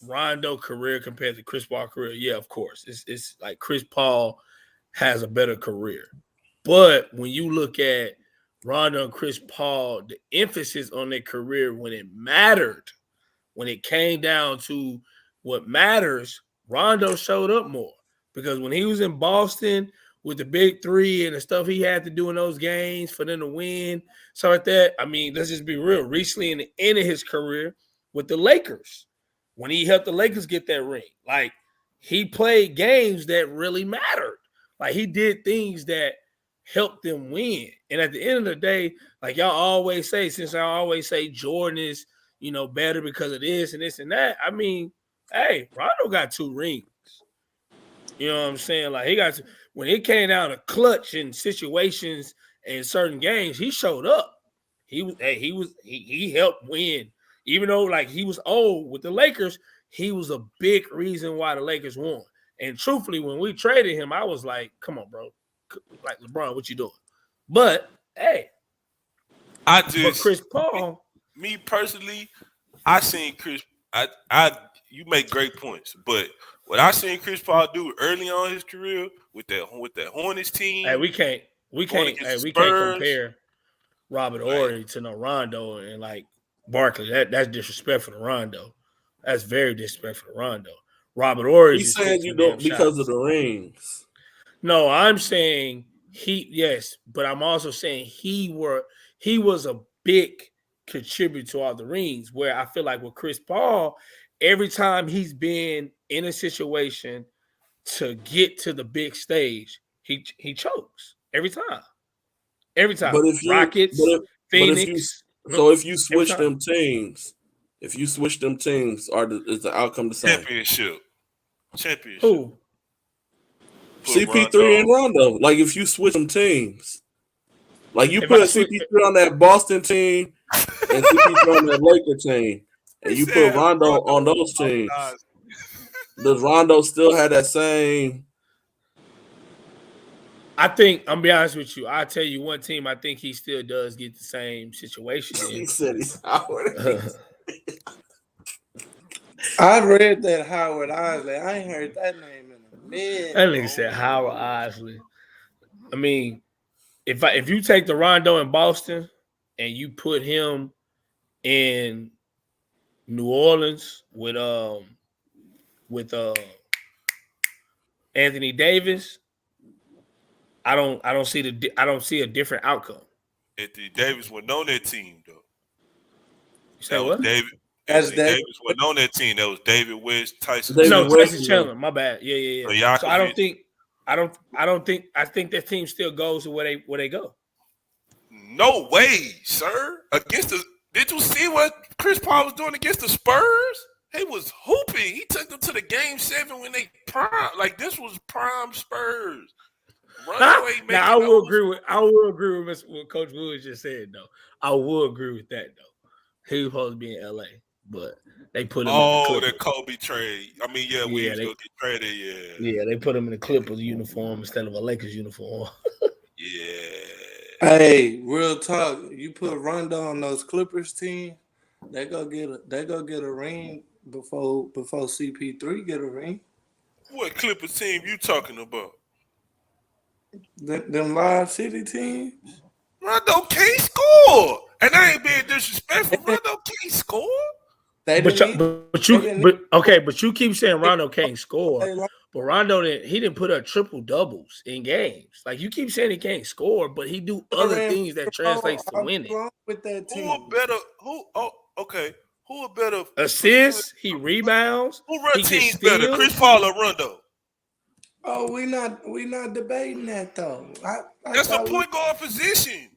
Speaker 3: Rondo career compared to Chris Paul career, yeah, of course, it's like Chris Paul has a better career, but when you look at Rondo and Chris Paul, the emphasis on their career when it mattered, when it came down to what matters, Rondo showed up more because when he was in Boston with the big three and the stuff he had to do in those games for them to win, so like that. I mean, let's just be real. Recently, in the end of his career with the Lakers, when he helped the Lakers get that ring, like he played games that really mattered. Like he did things that helped them win. And at the end of the day, like y'all always say, since I always say Jordan is, better because of this and this and that. I mean, hey, Rondo got 2 rings. You know what I'm saying? Like he got when it came down to clutch in situations and certain games, he showed up. He helped win. Even though like he was old with the Lakers, he was a big reason why the Lakers won. And truthfully, when we traded him, I was like, come on, bro. Like LeBron, what you doing? But hey, but Chris Paul.
Speaker 6: Me personally, I seen Chris. You make great points, but what I seen Chris Paul do early on in his career with that Hornets team.
Speaker 3: Hey, we can't compare Robert Horry to no Rondo and like Barkley. That's disrespectful to Rondo. That's very disrespectful to Rondo. Robert Horry.
Speaker 2: He said you don't because of the rings.
Speaker 3: No, I'm saying yes, but I'm also saying he was a big contributor to all the rings. Where I feel like with Chris Paul, every time he's been in a situation to get to the big stage, he chokes every time. Every time.
Speaker 2: But if
Speaker 3: Rockets, Phoenix.
Speaker 2: If you switch them teams, is the outcome the same?
Speaker 6: Championship.
Speaker 3: Who?
Speaker 2: CP3 and Rondo. Like if you switch them teams, like you put CP3 on that Boston team and CP3 on that Laker team, and you put Rondo on those teams, does Rondo still have that same?
Speaker 3: I think I'm be honest with you. I'll tell you one team. I think he still does get the same situation.
Speaker 2: He said he's Howard.
Speaker 7: I read that Howard Isley. I ain't heard that name in a minute.
Speaker 3: That nigga said Howard Isley. I mean, if you take the Rondo in Boston and you put him in New Orleans with Anthony Davis, I don't see a different outcome.
Speaker 6: Anthony Davis wasn't on that team though.
Speaker 3: You say what?
Speaker 6: Davis wasn't on that team. That was David West, Tyson.
Speaker 3: Tyson Chandler. My bad. Yeah. So I think that team still goes to where they go.
Speaker 6: No way, sir. Did you see what Chris Paul was doing against the Spurs? He was hooping. He took them to the game 7 when they prime. Like this was prime Spurs.
Speaker 3: Now I will agree with what Coach Wood just said though. I will agree with that though. He was supposed to be in LA, but they put him.
Speaker 6: The Kobe trade. I mean, we
Speaker 3: get
Speaker 6: traded.
Speaker 3: Yeah, they put him in the Clippers uniform instead of a Lakers uniform.
Speaker 6: Yeah.
Speaker 7: Hey, real talk. You put Rondo on those Clippers team, they go get a ring before CP3 get a ring.
Speaker 6: What Clippers team you talking about?
Speaker 7: Them Live City teams.
Speaker 6: Rondo can't score, and I ain't being disrespectful. Rondo can't score.
Speaker 3: But you keep saying Rondo can't score. But Rondo didn't put up triple doubles in games. Like you keep saying he can't score, but he do other things that translates to winning.
Speaker 7: With that team.
Speaker 6: Who a better
Speaker 3: assists? He rebounds.
Speaker 6: Who run teams better, Chris Paul or Rondo?
Speaker 7: Oh, we not debating that though.
Speaker 6: That's the point guard position.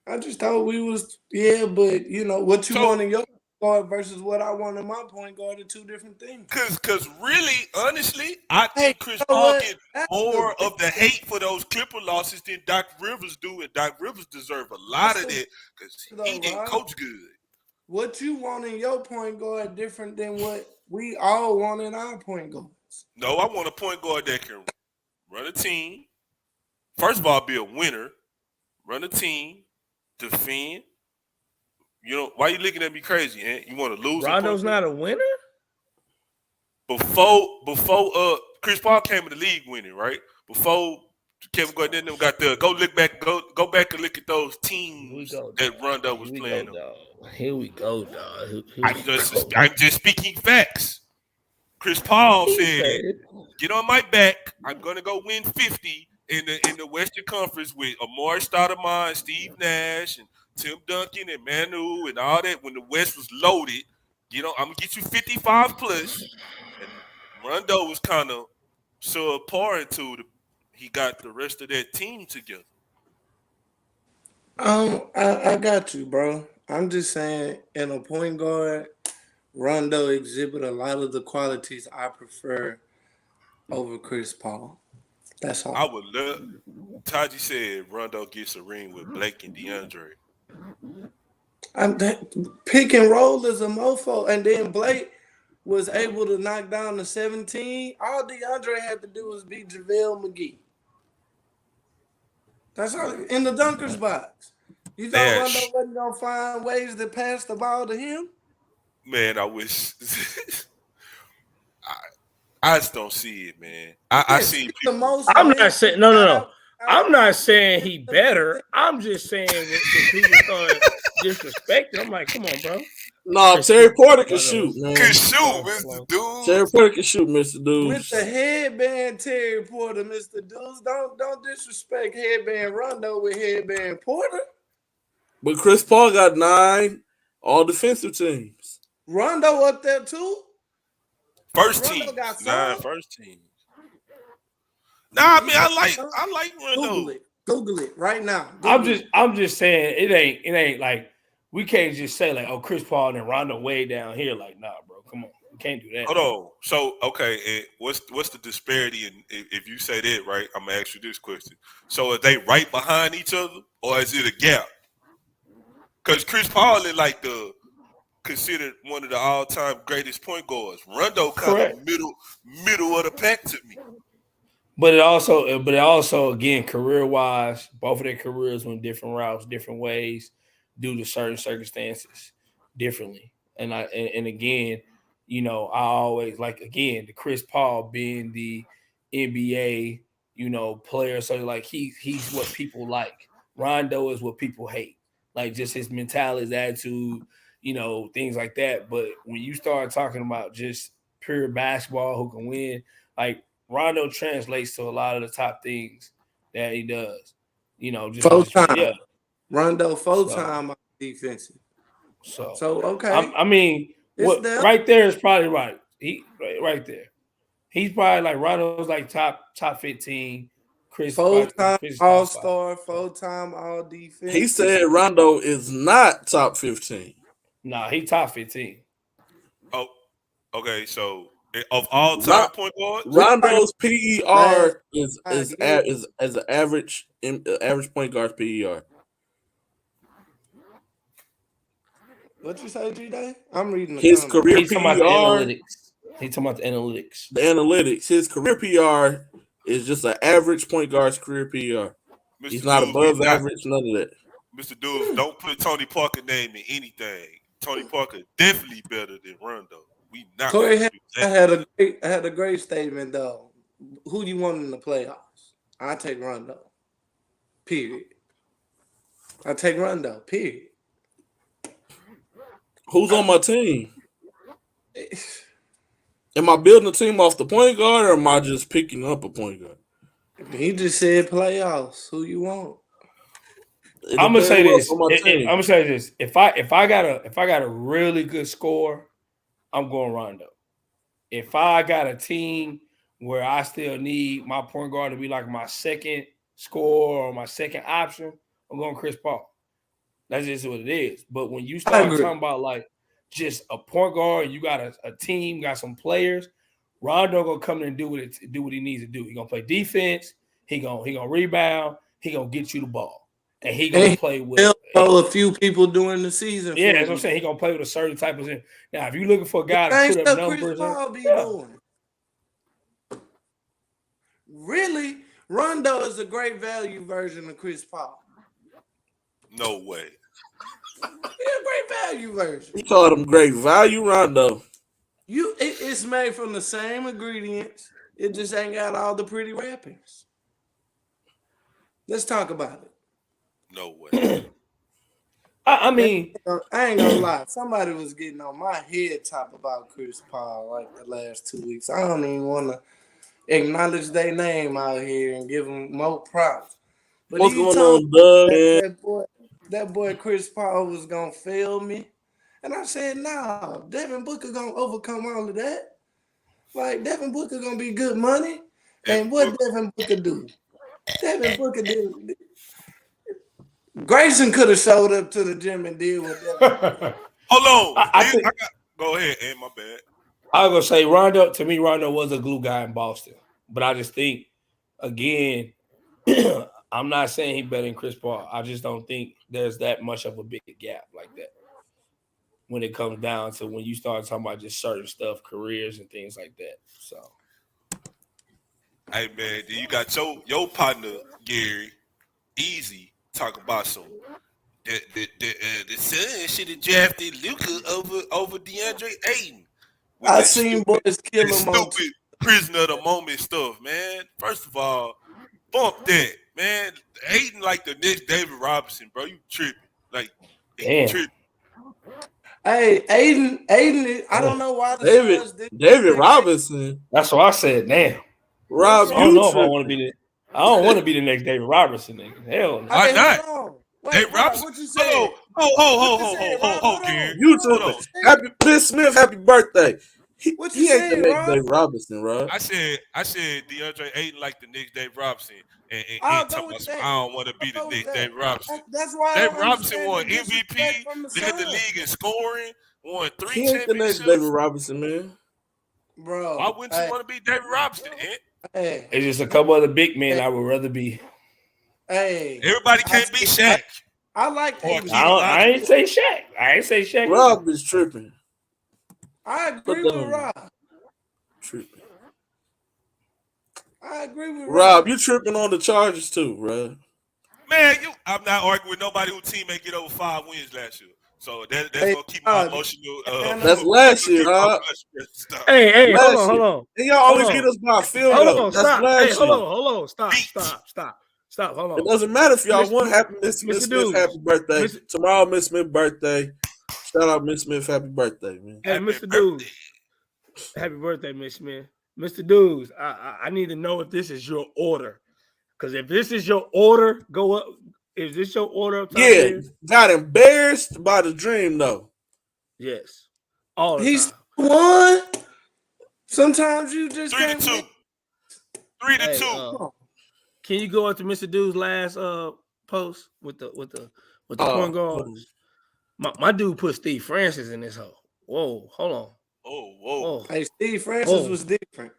Speaker 7: I just thought we was but what you want in your guard versus what I want in my point guard are two different things.
Speaker 6: Cause really, honestly, I
Speaker 7: Hey,
Speaker 6: think Chris
Speaker 7: you know
Speaker 6: Paul
Speaker 7: what?
Speaker 6: get
Speaker 7: That's
Speaker 6: more
Speaker 7: the
Speaker 6: of the hate for those Clipper losses than Doc Rivers do, and Doc Rivers deserve a lot of that because he
Speaker 7: though,
Speaker 6: didn't
Speaker 7: Rob.
Speaker 6: coach good.
Speaker 7: What you want in your point guard different than what we all want in our point guards.
Speaker 6: No, I want a point guard that can run a team. First of all, be a winner, run a team, defend. You know, why you looking at me crazy? Eh? You want to lose?
Speaker 3: Rondo's not a winner?
Speaker 6: Before Chris Paul came in the league winning, right? Before Kevin Garnett them got there, go back and look at those teams that Rondo was playing on.
Speaker 3: Here we go, dog.
Speaker 6: I'm just speaking facts. Chris Paul said, "Get on my back. I'm gonna go win 50 in the Western Conference with Amari Stoudemire, Steve Nash, and Tim Duncan and Manu and all that. When the West was loaded, I'm gonna get you 55 plus." And Rondo was kind of subpar until he got the rest of that team together.
Speaker 7: I got you, bro. I'm just saying, in a point guard, Rondo exhibit a lot of the qualities I prefer over Chris Paul. That's all.
Speaker 6: I would love. Taji said Rondo gets a ring with Blake and DeAndre.
Speaker 7: Pick and roll is a mofo, and then Blake was able to knock down the 17. All DeAndre had to do was beat JaVale McGee. That's all in the dunker's box. You thought Rondo wasn't gonna find ways to pass the ball to him?
Speaker 6: Man, I wish. I just don't see it, man. I see
Speaker 7: the most.
Speaker 3: I'm not saying no. I'm not saying he better. I'm just saying when people start disrespecting, I'm like, come on, bro.
Speaker 2: No, Terry Porter can shoot, man.
Speaker 6: Can shoot, Mr. Dudes.
Speaker 2: Terry Porter can shoot, Mr. Dudes.
Speaker 7: With the headband, Terry Porter, Mr. Dudes. Don't disrespect headband Rondo with headband Porter.
Speaker 2: But Chris Paul got 9 all defensive teams.
Speaker 7: Rondo up there too.
Speaker 6: First team, 9 first teams. Nah, I mean I like Rondo.
Speaker 7: Google it right now.
Speaker 3: I'm just saying it ain't like we can't just say like, oh, Chris Paul and then Rondo way down here. Like, nah, bro, come on, we can't do that.
Speaker 6: Hold on. So okay, and what's the disparity? And if you say that right, I'm gonna ask you this question. So are they right behind each other, or is it a gap? Because Chris Paul is like considered one of the all-time greatest point guards. Rondo kind of middle of the pack to me.
Speaker 3: But it also again, career-wise, both of their careers went different routes, different ways, due to certain circumstances, differently. And again, I always the Chris Paul being the NBA, player. So like he's what people like. Rondo is what people hate. Like just his mentality, his attitude, things like that. But when you start talking about just pure basketball who can win, like Rondo translates to a lot of the top things that he does. Just
Speaker 7: full time. Yeah. Rondo full time on defensive. So okay.
Speaker 3: I mean, right there is probably right. Right there. He's probably like Rondo's like top 15. Chris
Speaker 7: full-time all-star, full-time all-defense.
Speaker 2: He said Rondo is not top 15.
Speaker 3: Nah, he top 15.
Speaker 6: Oh, okay. So of all time point guards,
Speaker 2: Rondo's PER is an average point guard's PER.
Speaker 7: What you say, G-Day? I'm reading
Speaker 2: his career
Speaker 3: He's talking about the analytics. He's talking about the analytics.
Speaker 2: The analytics. His career PR is just an average point guard's career PR. He's not above average, none of that.
Speaker 6: Mr. Dudes, don't put Tony Parker's name in anything. Tony Parker definitely better than Rondo. We not.
Speaker 7: Corey I had a great statement though. Who do you want in the playoffs? I take Rondo. Period. I take Rondo. Period.
Speaker 2: Who's on my team? Am I building a team off the point guard, or am I just picking up a point guard?
Speaker 7: He just said playoffs. Who you want?
Speaker 3: I'm gonna say this. I'm gonna say this. If I got a really good score, I'm going Rondo. If I got a team where I still need my point guard to be like my second scorer or my second option, I'm going Chris Paul. That's just what it is. But when you start talking about like just a point guard, you got a team, got some players. Rondo gonna come in and do what he needs to do. He gonna play defense. He gonna rebound. He gonna get you the ball, and he gonna play with
Speaker 7: a few people during the season.
Speaker 3: Yeah, that's what I'm saying. He gonna play with a certain type of thing. Now, if you're looking for a guy to put up numbers,
Speaker 7: Chris Paul be doing. Really, Rondo is a great value version of Chris Paul.
Speaker 6: No way.
Speaker 7: He's a great value version.
Speaker 2: You called him great value, Rondo.
Speaker 7: It's made from the same ingredients. It just ain't got all the pretty wrappings. Let's talk about it.
Speaker 6: No way.
Speaker 3: I mean,
Speaker 7: I ain't gonna lie. Somebody was getting on my head top about Chris Paul like the last 2 weeks. I don't even want to acknowledge their name out here and give them more props. But
Speaker 2: what's going on, Doug?
Speaker 7: That boy Chris Paul was gonna fail me. And I said, nah, Devin Booker gonna overcome all of that. Like, Devin Booker gonna be good money. And what Devin Booker do? Devin Booker did. Grayson could have showed up to the gym and did what Devin Booker.
Speaker 6: Hold on. Go ahead, Ed, my bad.
Speaker 3: I was gonna say Rondo was a glue guy in Boston. But I just think, again, I'm not saying he's better than Chris Paul. I just don't think there's that much of a big gap like that when it comes down to when you start talking about just certain stuff, careers and things like that. So,
Speaker 6: hey man, you got your partner Gary Easy talking about some. The Suns should have drafted Luka over DeAndre Ayton.
Speaker 7: I seen boys kill him on
Speaker 6: stupid prisoner of the moment stuff, man. First of all, bump that, man. Ayton like the next David Robinson, bro. You tripping? Like,
Speaker 3: damn.
Speaker 6: Tripping.
Speaker 7: Hey, Aiden, I don't know why
Speaker 2: David Robinson.
Speaker 3: That's what I said. Damn,
Speaker 2: Rob,
Speaker 3: I don't know if I want to be the. I don't want to be the next David Robertson, nigga. Hell no.
Speaker 6: Why not?
Speaker 7: Wait,
Speaker 6: David Robinson.
Speaker 7: What you say?
Speaker 6: Hold, Gary.
Speaker 2: You tripping? Happy Miss Smith, happy birthday.
Speaker 7: What
Speaker 2: He
Speaker 7: you
Speaker 2: ain't the
Speaker 7: saying,
Speaker 2: next
Speaker 7: Rob?
Speaker 2: David Robinson, Rob.
Speaker 6: I said DeAndre Ayton like the next David Robinson, and
Speaker 7: I'll
Speaker 6: talking
Speaker 7: go with
Speaker 6: about
Speaker 7: that.
Speaker 6: I don't want to be the next David Robinson.
Speaker 7: That's why
Speaker 6: David Robinson won MVP, led the league in scoring, won 3
Speaker 2: He ain't the next
Speaker 6: championships.
Speaker 2: David Robinson, man.
Speaker 7: Bro,
Speaker 6: Why wouldn't you want to be David Robinson?
Speaker 7: Hey,
Speaker 3: It's just a couple other big men I would rather be.
Speaker 7: hey,
Speaker 6: Everybody can't be Shaq.
Speaker 7: I like Aiden.
Speaker 3: I ain't say Shaq.
Speaker 2: Rob is tripping.
Speaker 7: I agree with Rob.
Speaker 2: Tripping.
Speaker 7: I agree with
Speaker 2: Rob, you tripping on the Chargers too, Rob.
Speaker 6: Man, I'm not arguing with nobody whose team ain't get over 5 wins last year. So that's gonna keep my emotional.
Speaker 2: That's last year, Rob.
Speaker 3: Hey, hold on.
Speaker 2: And y'all always get us by a field goal. That's
Speaker 3: stop.
Speaker 2: last
Speaker 3: Hey, hold
Speaker 2: year.
Speaker 3: on. Stop. Hold on.
Speaker 2: It doesn't matter if y'all won. Happy Miss Smith, happy birthday. Tomorrow, Miss Smith's birthday. Shout out Miss Smith, happy birthday, man.
Speaker 3: Hey, Mr. Dudes. Happy birthday, Miss Smith. Mr. Dudes, I need to know if this is your order. Because if this is your order, go up. Is this your order?
Speaker 2: Yeah, got embarrassed by the dream, though.
Speaker 3: Yes. All the
Speaker 7: He's
Speaker 3: time.
Speaker 7: one. Sometimes you just
Speaker 6: 3-2. 3-2.
Speaker 3: Can you go up to Mr. Dude's last post with the point guards? My dude put Steve Francis in this hole. Whoa, hold on.
Speaker 6: Whoa.
Speaker 7: Hey, Steve Francis was different.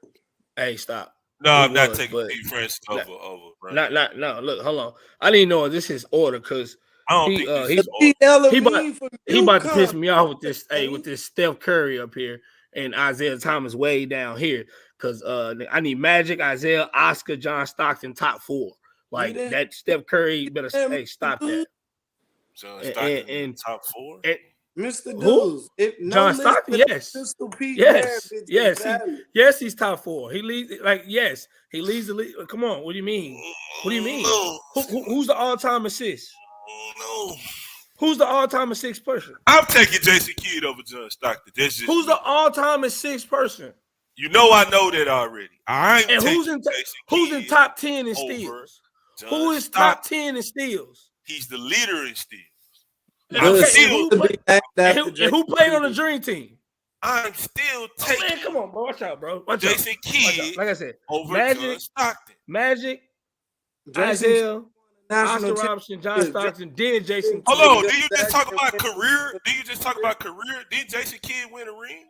Speaker 3: Hey, stop.
Speaker 6: No, I'm not taking Steve Francis over. Right?
Speaker 3: No. Look, hold on. I didn't know this is order because
Speaker 6: I don't think this is
Speaker 3: he about to piss me off with this. Hey, with this Steph Curry up here and Isaiah Thomas way down here. Because I need Magic, Isaiah, Oscar, John Stockton, top 4. Like that Steph Curry better stop that.
Speaker 6: John Stockton and top 4?
Speaker 7: Mr. Dudes.
Speaker 3: John Stockton, yes. Yes, he's top 4. He leads the league. Come on, what do you mean? What do you mean? Who's the all-time assist?
Speaker 6: No.
Speaker 3: Who's the all-time assist person?
Speaker 6: I'm taking Jason Kidd over John Stockton.
Speaker 3: Who's the all-time assist person?
Speaker 6: You know I know that already.
Speaker 3: Who's in top 10 in steals? Who is top 10 in steals?
Speaker 6: He's the leader in steals.
Speaker 3: And who played on the Dream Team?
Speaker 6: I'm still taking.
Speaker 3: Man, come on, bro. Watch out, bro.
Speaker 6: Jason Kidd
Speaker 3: like I said,
Speaker 6: over John Stockton.
Speaker 3: Magic, Isaiah,
Speaker 7: national
Speaker 3: Oscar Robertson, John
Speaker 7: championship.
Speaker 3: Stockton, then Jason Kidd.
Speaker 6: Hold on, did you just talk about career? Did you just talk about career? Did Jason Kidd win a ring?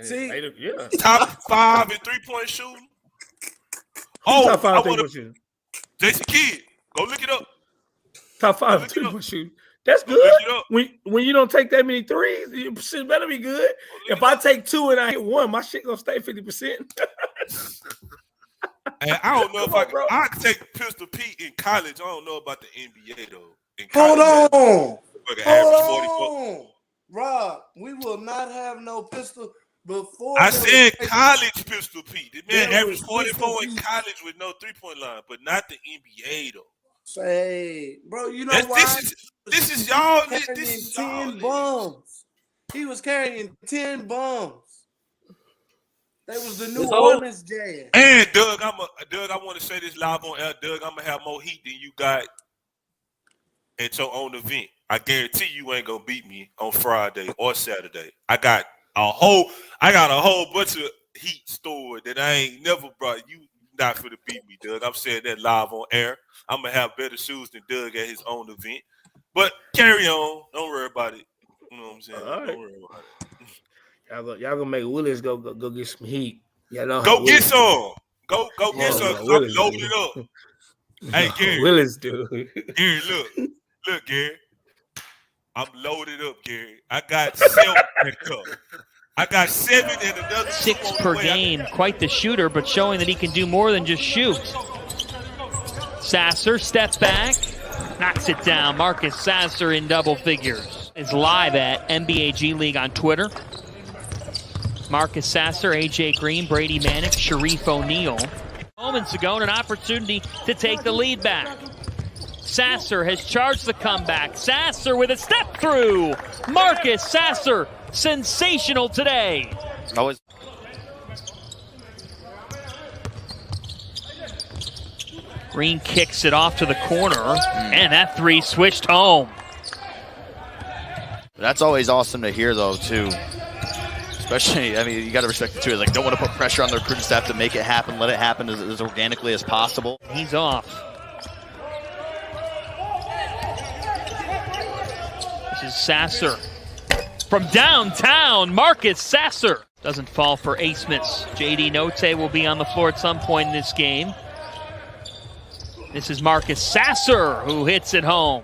Speaker 7: See,
Speaker 3: yeah.
Speaker 6: Top 5 in 3-point shooting. Oh,
Speaker 3: Top 5
Speaker 6: I3-point want
Speaker 3: shooting.
Speaker 6: Jason Kidd. Go look it up.
Speaker 3: Top 5
Speaker 6: Look it up.
Speaker 3: 3-point shooting. That's
Speaker 6: Go
Speaker 3: good.
Speaker 6: look it up.
Speaker 3: When you don't take that many threes, your shit better be good. If I take 2 and I hit 1, my shit gonna stay 50%.
Speaker 6: And I don't know
Speaker 3: Come
Speaker 6: if
Speaker 3: on,
Speaker 6: I could take Pistol Pete in college. I don't know about the NBA though. In
Speaker 7: hold
Speaker 6: college,
Speaker 7: on.
Speaker 6: like
Speaker 7: Hold on. Rob, we will not have no pistol before.
Speaker 6: I said college Pistol Pete. The man
Speaker 7: There
Speaker 6: averaged
Speaker 7: was
Speaker 6: 44 in
Speaker 7: Pistol
Speaker 6: college with no 3-point line, but not the NBA though.
Speaker 7: Say, bro, you know
Speaker 6: That's,
Speaker 7: why?
Speaker 6: this is y'all.
Speaker 7: Carrying
Speaker 6: This is y'all.
Speaker 7: 10 bums. He was carrying 10 bums. That was the New Orleans Jazz.
Speaker 6: And Doug, I want to say this live on air. Doug, I'm gonna have more heat than you got at your own event. I guarantee you ain't gonna beat me on Friday or Saturday. I got a whole bunch of heat stored that I ain't never brought. You not for to beat me, Doug. I'm saying that live on air. I'm gonna have better shoes than Doug at his own event. But carry on. Don't worry about it. You know what I'm saying?
Speaker 3: All right.
Speaker 6: Don't worry about it.
Speaker 3: Y'all gonna make Willis go get some heat. Yeah, know
Speaker 6: Go get some. Go get some. I'm
Speaker 3: Willis
Speaker 6: loaded up. Hey, Gary.
Speaker 3: Willis, dude.
Speaker 6: Gary, look, Gary. I'm loaded up, Gary. I got 7 back up. I got 7 and another
Speaker 4: 6 per game. Quite the shooter, but showing that he can do more than just shoot. Sasser, step back, knocks it down. Marcus Sasser in double figures. Is live at NBA G League on Twitter. Marcus Sasser, AJ Green, Brady Manick, Sharif O'Neal. Moments ago, an opportunity to take the lead back. Sasser has charged the comeback. Sasser with a step through. Marcus Sasser, sensational today.
Speaker 5: Always.
Speaker 4: Green kicks it off to the corner, and that 3 switched home.
Speaker 5: That's always awesome to hear, though, too. Especially, I mean, you got to respect it, too. Like, don't want to put pressure on their recruiting staff to make it happen. Let it happen as organically as possible.
Speaker 4: He's off. This is Sasser. From downtown, Marcus Sasser. Doesn't fall for Asmus. J.D. Note will be on the floor at some point in this game. This is Marcus Sasser who hits it home.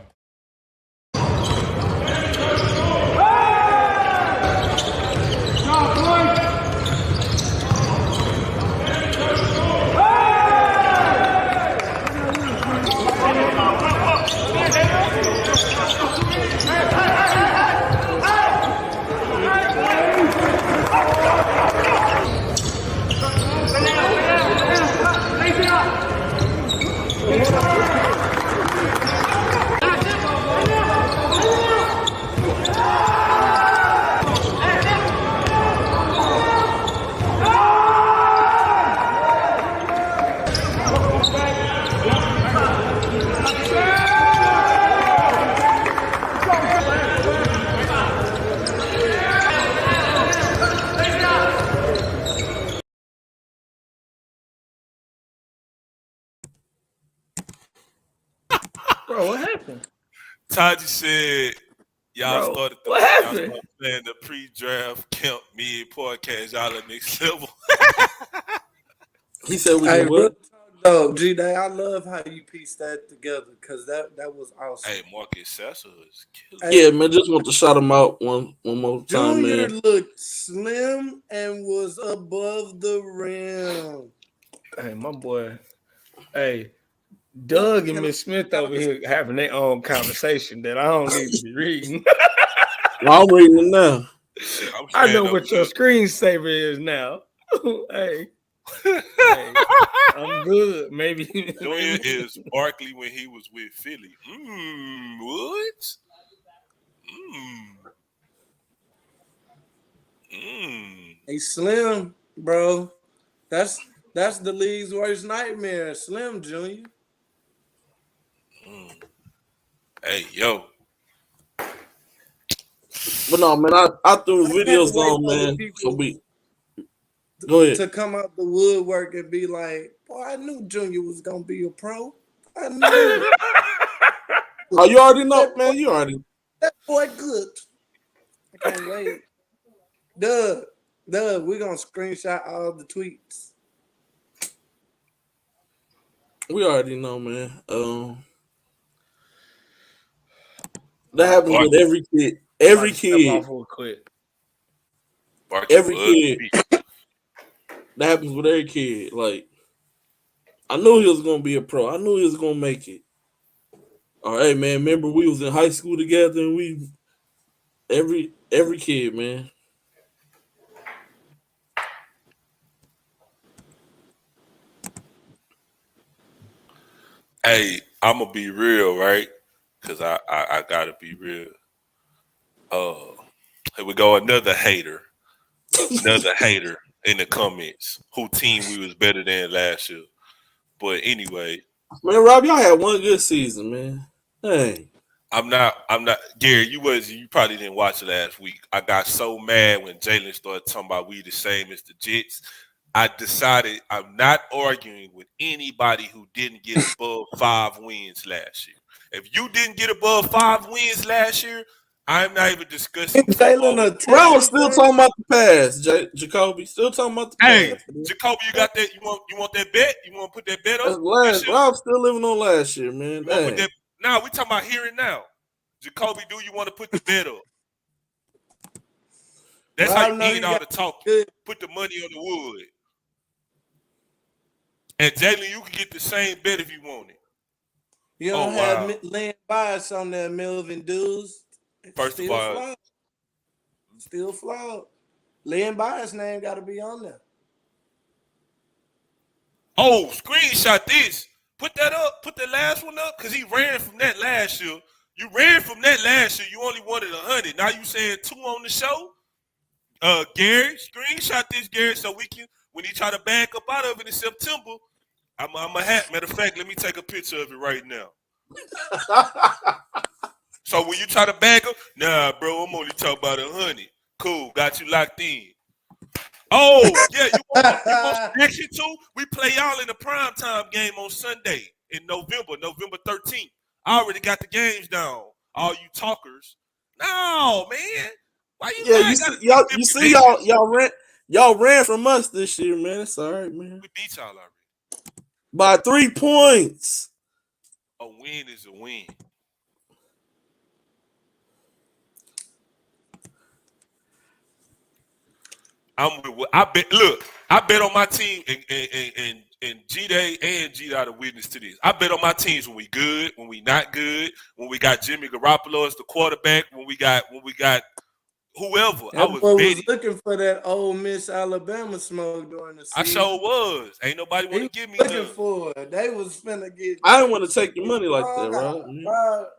Speaker 3: Bro, what happened?
Speaker 6: Taji said y'all started playing the pre-draft camp mid podcast. Y'all at next level.
Speaker 2: He said we
Speaker 7: Hey,
Speaker 2: can what?
Speaker 7: no, G-Day, I love how you pieced that together because that was awesome.
Speaker 6: Hey, Marcus Sasser is killing.
Speaker 2: Yeah, man, just want to shout him out one more time,
Speaker 7: Junior
Speaker 2: man.
Speaker 7: looked slim and was above the rim.
Speaker 3: Hey, my boy. Hey, Doug and Miss Smith over here having their own conversation that I don't need to be reading.
Speaker 2: Well, I'm reading it now.
Speaker 3: I know what your screensaver is now. Hey, I'm good. Maybe
Speaker 6: Junior is Barkley when he was with Philly. What?
Speaker 7: He's slim, bro. That's the league's worst nightmare. Slim Junior.
Speaker 6: Hey, yo.
Speaker 2: But no, man, I threw videos on, man. So go ahead.
Speaker 7: To come out the woodwork and be like, boy, I knew Junior was gonna be a pro. I knew it.
Speaker 2: Oh, you already know, man. You already.
Speaker 7: That boy good. I can't wait. Doug, we're gonna screenshot all the tweets.
Speaker 2: We already know, man. That happens with every kid. Every
Speaker 3: Step
Speaker 2: kid.
Speaker 3: off real quick.
Speaker 2: Every kid. That happens with every kid. Like, I knew he was gonna be a pro. I knew he was gonna make it. All right, man. Remember we was in high school together, and we every kid, man.
Speaker 6: Hey, I'm gonna be real, right? Because I gotta be real. Here we go, another hater in the comments. Who team we was better than last year? But anyway,
Speaker 2: Man, Rob, y'all had one good season, man. Dang.
Speaker 6: I'm not. Gary, you probably didn't watch it last week. I got so mad when Jalen started talking about we the same as the Jets. I decided I'm not arguing with anybody who didn't get above 5 wins last year. If you didn't get above 5 wins last year, I'm not even discussing football.
Speaker 2: Brown still talking about the past, Jacoby. Still talking about the
Speaker 6: Hey,
Speaker 2: past. Man.
Speaker 6: Jacoby, you got that? You want that bet? You want to put that bet up?
Speaker 2: Rob's still living on last year, man.
Speaker 6: Nah, we talking about here and now. Jacoby, do you want to put the bet up? That's how you end all the talk. Put the money on the wood. And Jalen, you can get the same bet if you want it.
Speaker 7: You don't have Lynn Bias on there, Melvin Dudes.
Speaker 6: First of all,
Speaker 7: still flawed. Lynn Bias' name got to be on there.
Speaker 6: Oh, screenshot this. Put that up. Put the last one up because he ran from that last year. You ran from that last year. You only wanted 100. Now you saying 2 on the show. Gary, screenshot this, Gary, so we can. When he try to back up out of it in September, I'm a hat. Matter of fact, let me take a picture of it right now. So when you try to back up, nah, bro, I'm only talking about 100. Cool, got you locked in. Oh, yeah, you want action too? We play y'all in the primetime game on Sunday in November 13th. I already got the games down. All you talkers. No, man. Why you?
Speaker 2: Yeah, you see, y'all ran from us this year, man. It's all right, man.
Speaker 6: We beat y'all already
Speaker 2: by 3 points.
Speaker 6: A win is a win. I bet on my team and G-Day and G-Dot are witness to this. I bet on my teams when we good, when we not good, when we got Jimmy Garoppolo as the quarterback, when we got whoever.
Speaker 7: I was looking for that old Miss Alabama smoke during the season.
Speaker 6: I sure was. Ain't nobody want to give me
Speaker 7: looking for it. They was finna get.
Speaker 2: I didn't want to take your money like that, Rob.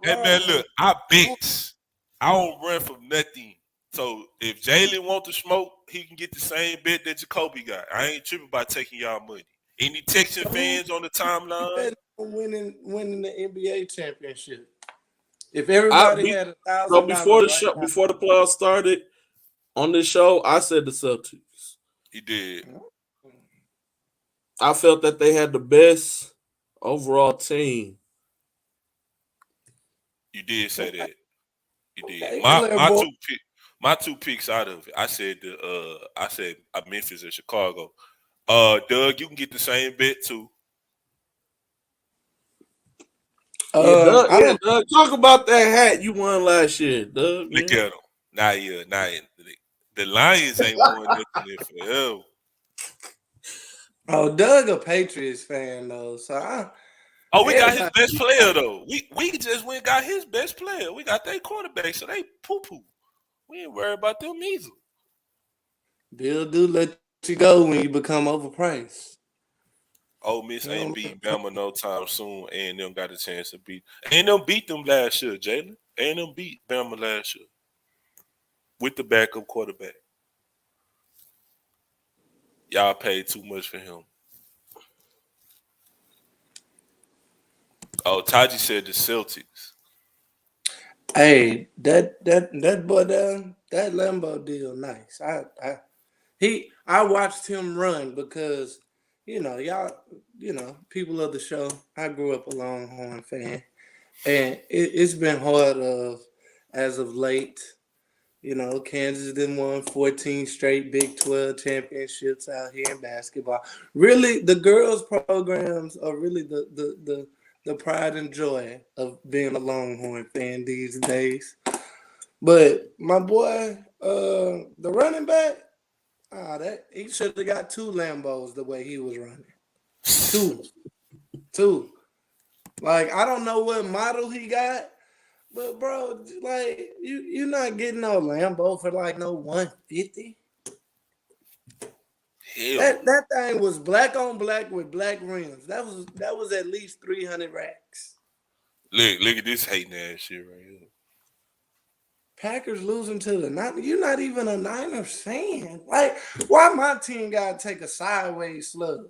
Speaker 6: Hey man, look, I bet. I don't run from nothing. So if Jalen want to smoke, he can get the same bet that Jacoby got. I ain't tripping about taking y'all money. Any Texan fans on the timeline?
Speaker 7: Winning the NBA championship. If everybody had $1,000
Speaker 2: so before the playoffs started on this show, I said the Celtics.
Speaker 6: He did.
Speaker 2: I felt that they had the best overall team.
Speaker 6: You did say that. You did.
Speaker 7: Okay,
Speaker 6: my two picks out of it. I said Memphis and Chicago. Doug, you can get the same bet too.
Speaker 2: Doug, talk about that hat you won last year, Doug.
Speaker 6: Look at him. Nah, the Lions ain't won nothing forever.
Speaker 7: Oh, Doug a Patriots fan though, so
Speaker 6: we got his best player though. We just went and got his best player. We got their quarterback, so they poo-poo. We ain't worried about them either.
Speaker 7: Bill do let you go when you become overpriced.
Speaker 6: Ole Miss ain't beating Bama no time soon. A&M got a chance to beat. A&M beat them last year, Jalen. A&M beat Bama last year with the backup quarterback. Y'all paid too much for him. Oh, Taji said the Celtics.
Speaker 7: Hey, that boy down, that Lambo deal nice. I watched him run because y'all, people of the show. I grew up a Longhorn fan, and it's been hard as of late. Kansas done won 14 straight Big 12 championships out here in basketball. Really, the girls' programs are really the pride and joy of being a Longhorn fan these days. But my boy, the running back, that he should have got 2 Lambos the way he was running. Two. Like, I don't know what model he got. But bro, like you're not getting no Lambo for like no 150. That thing was black on black with black rims. That was at least 300 racks.
Speaker 6: Look at this hating ass shit right here.
Speaker 7: Packers losing to the Niners. You're not even a Niners fan. Like, why my team gotta take a sideways slug?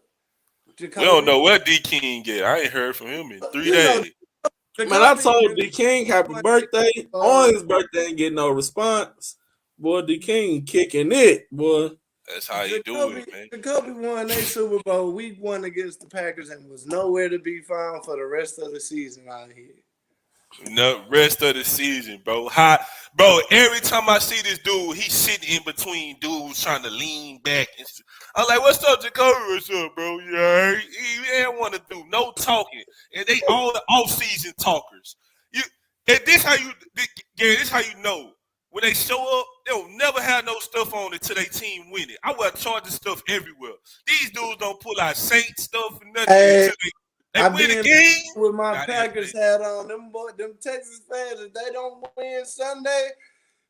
Speaker 6: We don't know what D King get. I ain't heard from him in 3 days.
Speaker 2: Man, I told D King happy birthday on his birthday and get no response. Boy, D King kicking it, boy.
Speaker 6: That's how you do it, man.
Speaker 7: Jacoby won their Super Bowl week 1 against the Packers and was nowhere to be found for the rest of the season out here.
Speaker 6: No, rest of the season, bro. Every time I see this dude, he's sitting in between dudes trying to lean back. I'm like, what's up, Jacoby? What's up, bro? Yeah, he ain't want to do no talking. And they all the off-season talkers. This how you know. When they show up, they'll never have no stuff on until they team win it. I wear Chargers stuff everywhere. These dudes don't pull out Saints stuff and nothing until they win a game.
Speaker 7: With my Packers hat on, them Texas fans, if they don't win Sunday,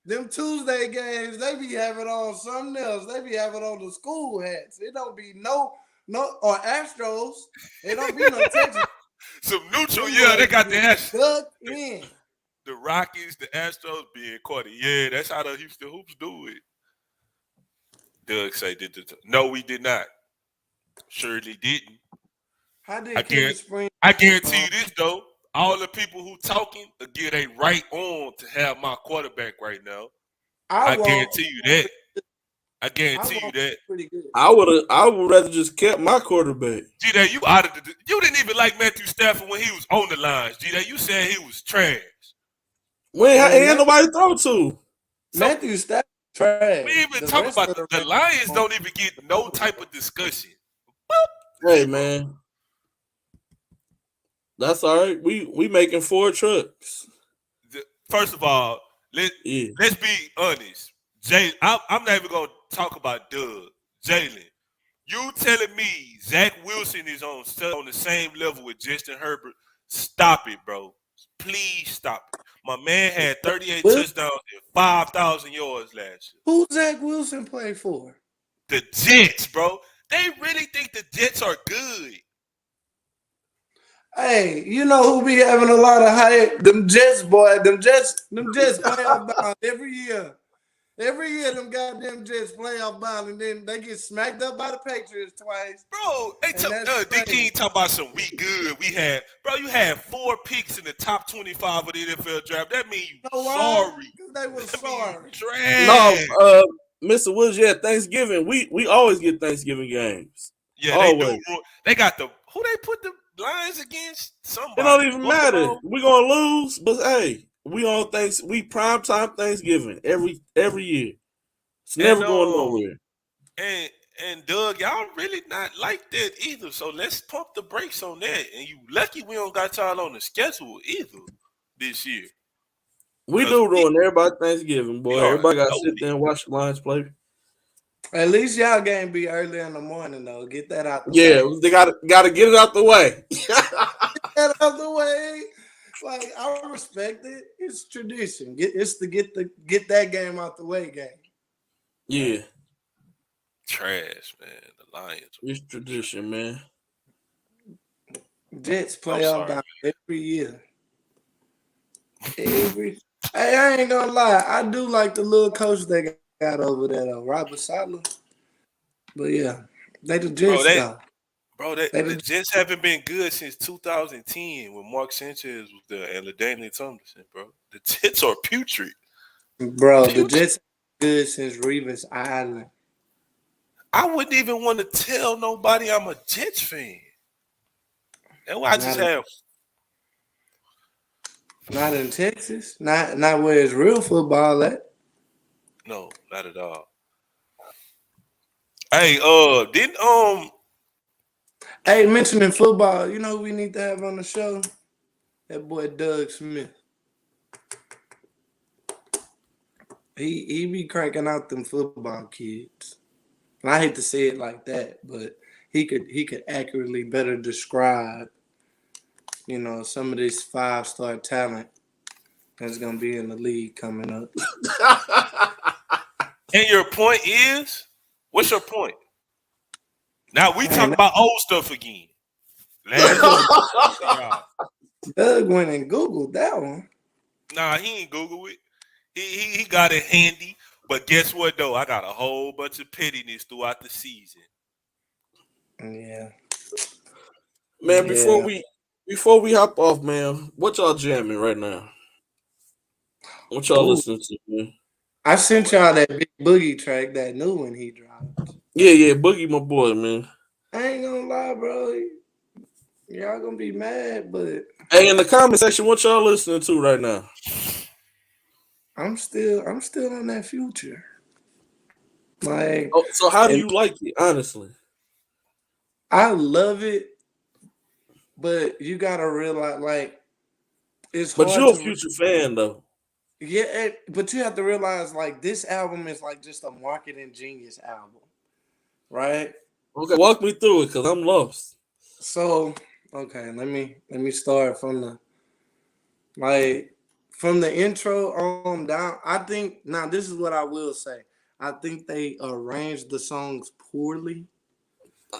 Speaker 7: them Tuesday games, they be having on something else. They be having on the school hats. It don't be no or Astros. It don't be no Texas.
Speaker 6: Some neutral, yeah, they got the Astros.
Speaker 7: In.
Speaker 6: The Rockies, the Astros being caught. Yeah, that's how the Houston Hoops do it. Doug say, no, we did not. Surely didn't.
Speaker 7: How did
Speaker 6: I guarantee you this, though. All the people who talking will get a right on to have my quarterback right now. I guarantee you that. I guarantee you that.
Speaker 7: Pretty good.
Speaker 2: I would rather just kept my quarterback.
Speaker 6: G-Day, you didn't even like Matthew Stafford when he was on the lines. G-Day, you said he was trash.
Speaker 2: Ain't nobody throw to.
Speaker 7: Matthew Stafford trash.
Speaker 6: We even talk about the Lions don't even get no type of discussion.
Speaker 2: Hey man, that's all right. We making 4 trucks.
Speaker 6: First of all, let's be honest. I'm not even gonna talk about Doug. Jalen, you telling me Zach Wilson is on the same level with Justin Herbert? Stop it, bro. Please stop it. My man had 38 touchdowns and 5,000 yards last year.
Speaker 7: Who Zach Wilson play for?
Speaker 6: The Jets, bro. They really think the Jets are good.
Speaker 7: Hey, you know who be having a lot of hype? Them Jets, boy. Them Jets playoff bound every year. Every year, them goddamn Jets playoff bound, and then they get smacked up by the Patriots twice.
Speaker 6: Bro, they can't talk about some we good. You had 4 picks in the top 25 of the NFL draft. That means you sorry.
Speaker 7: They were sorry.
Speaker 6: Trash.
Speaker 2: No, Mr. Woods, Thanksgiving. We always get Thanksgiving games.
Speaker 6: Yeah,
Speaker 2: always.
Speaker 6: They do. They got who they put the Lions against? Somebody.
Speaker 2: It don't even matter. We gonna lose, but hey. We primetime Thanksgiving every year. It's never going nowhere.
Speaker 6: And Doug, y'all really not like that either. So let's pump the brakes on that. And you lucky we don't got y'all on the schedule either this year.
Speaker 2: We do ruin everybody Thanksgiving, boy. Everybody got to sit there and watch the Lions play.
Speaker 7: At least y'all game be early in the morning though. Get that out the way.
Speaker 2: Yeah, they gotta get it out the way.
Speaker 7: Get that out the way. Like, I respect it. It's tradition. It's to get that game out the way game.
Speaker 2: Yeah.
Speaker 6: Trash, man. The Lions.
Speaker 2: It's tradition, man.
Speaker 7: Jets playoff down every year. Hey, I ain't gonna lie. I do like the little coach they got over there, though, Robert Saleh. But yeah, they the Jets though.
Speaker 6: Bro, the Jets haven't been good since 2010 when Mark Sanchez was there and LaDainian Tomlinson, bro. The Jets are putrid.
Speaker 7: Bro, the Jets are good since Revis Island.
Speaker 6: I wouldn't even want to tell nobody I'm a Jets fan. That's why I just have.
Speaker 7: Not in Texas. Not where it's real football at.
Speaker 6: No, not at all. Hey,
Speaker 7: Hey, mentioning football, you know who we need to have on the show? That boy Doug Smith. He be cranking out them football kids. And I hate to say it like that, but he could accurately better describe, you know, some of this 5-star talent that's gonna be in the league coming up.
Speaker 6: And your point is, what's your point? Now we talk about old stuff again.
Speaker 7: Doug went and Googled that one.
Speaker 6: Nah, he ain't Google it. He got it handy. But guess what though? I got a whole bunch of pettiness throughout the season.
Speaker 7: Yeah.
Speaker 2: Man, before we hop off, man, what y'all jamming right now? What y'all listening to, man?
Speaker 7: I sent y'all that Big Boogie track, that new one he dropped.
Speaker 2: Yeah, Boogie, my boy, man.
Speaker 7: I ain't gonna lie, bro. Y'all gonna be mad, but
Speaker 2: hey, in the comment section, what y'all listening to right now?
Speaker 7: I'm still on that Future. Like,
Speaker 2: so how do you like it, honestly?
Speaker 7: I love it, but you gotta realize, like, it's hard.
Speaker 2: But you're a Future fan, though.
Speaker 7: Yeah, but you have to realize, like, this album is like just a marketing genius album, right?
Speaker 2: Okay, walk me through it, cause I'm lost.
Speaker 7: So, okay, let me start from the intro on down. I think now this is what I will say. I think they arranged the songs poorly.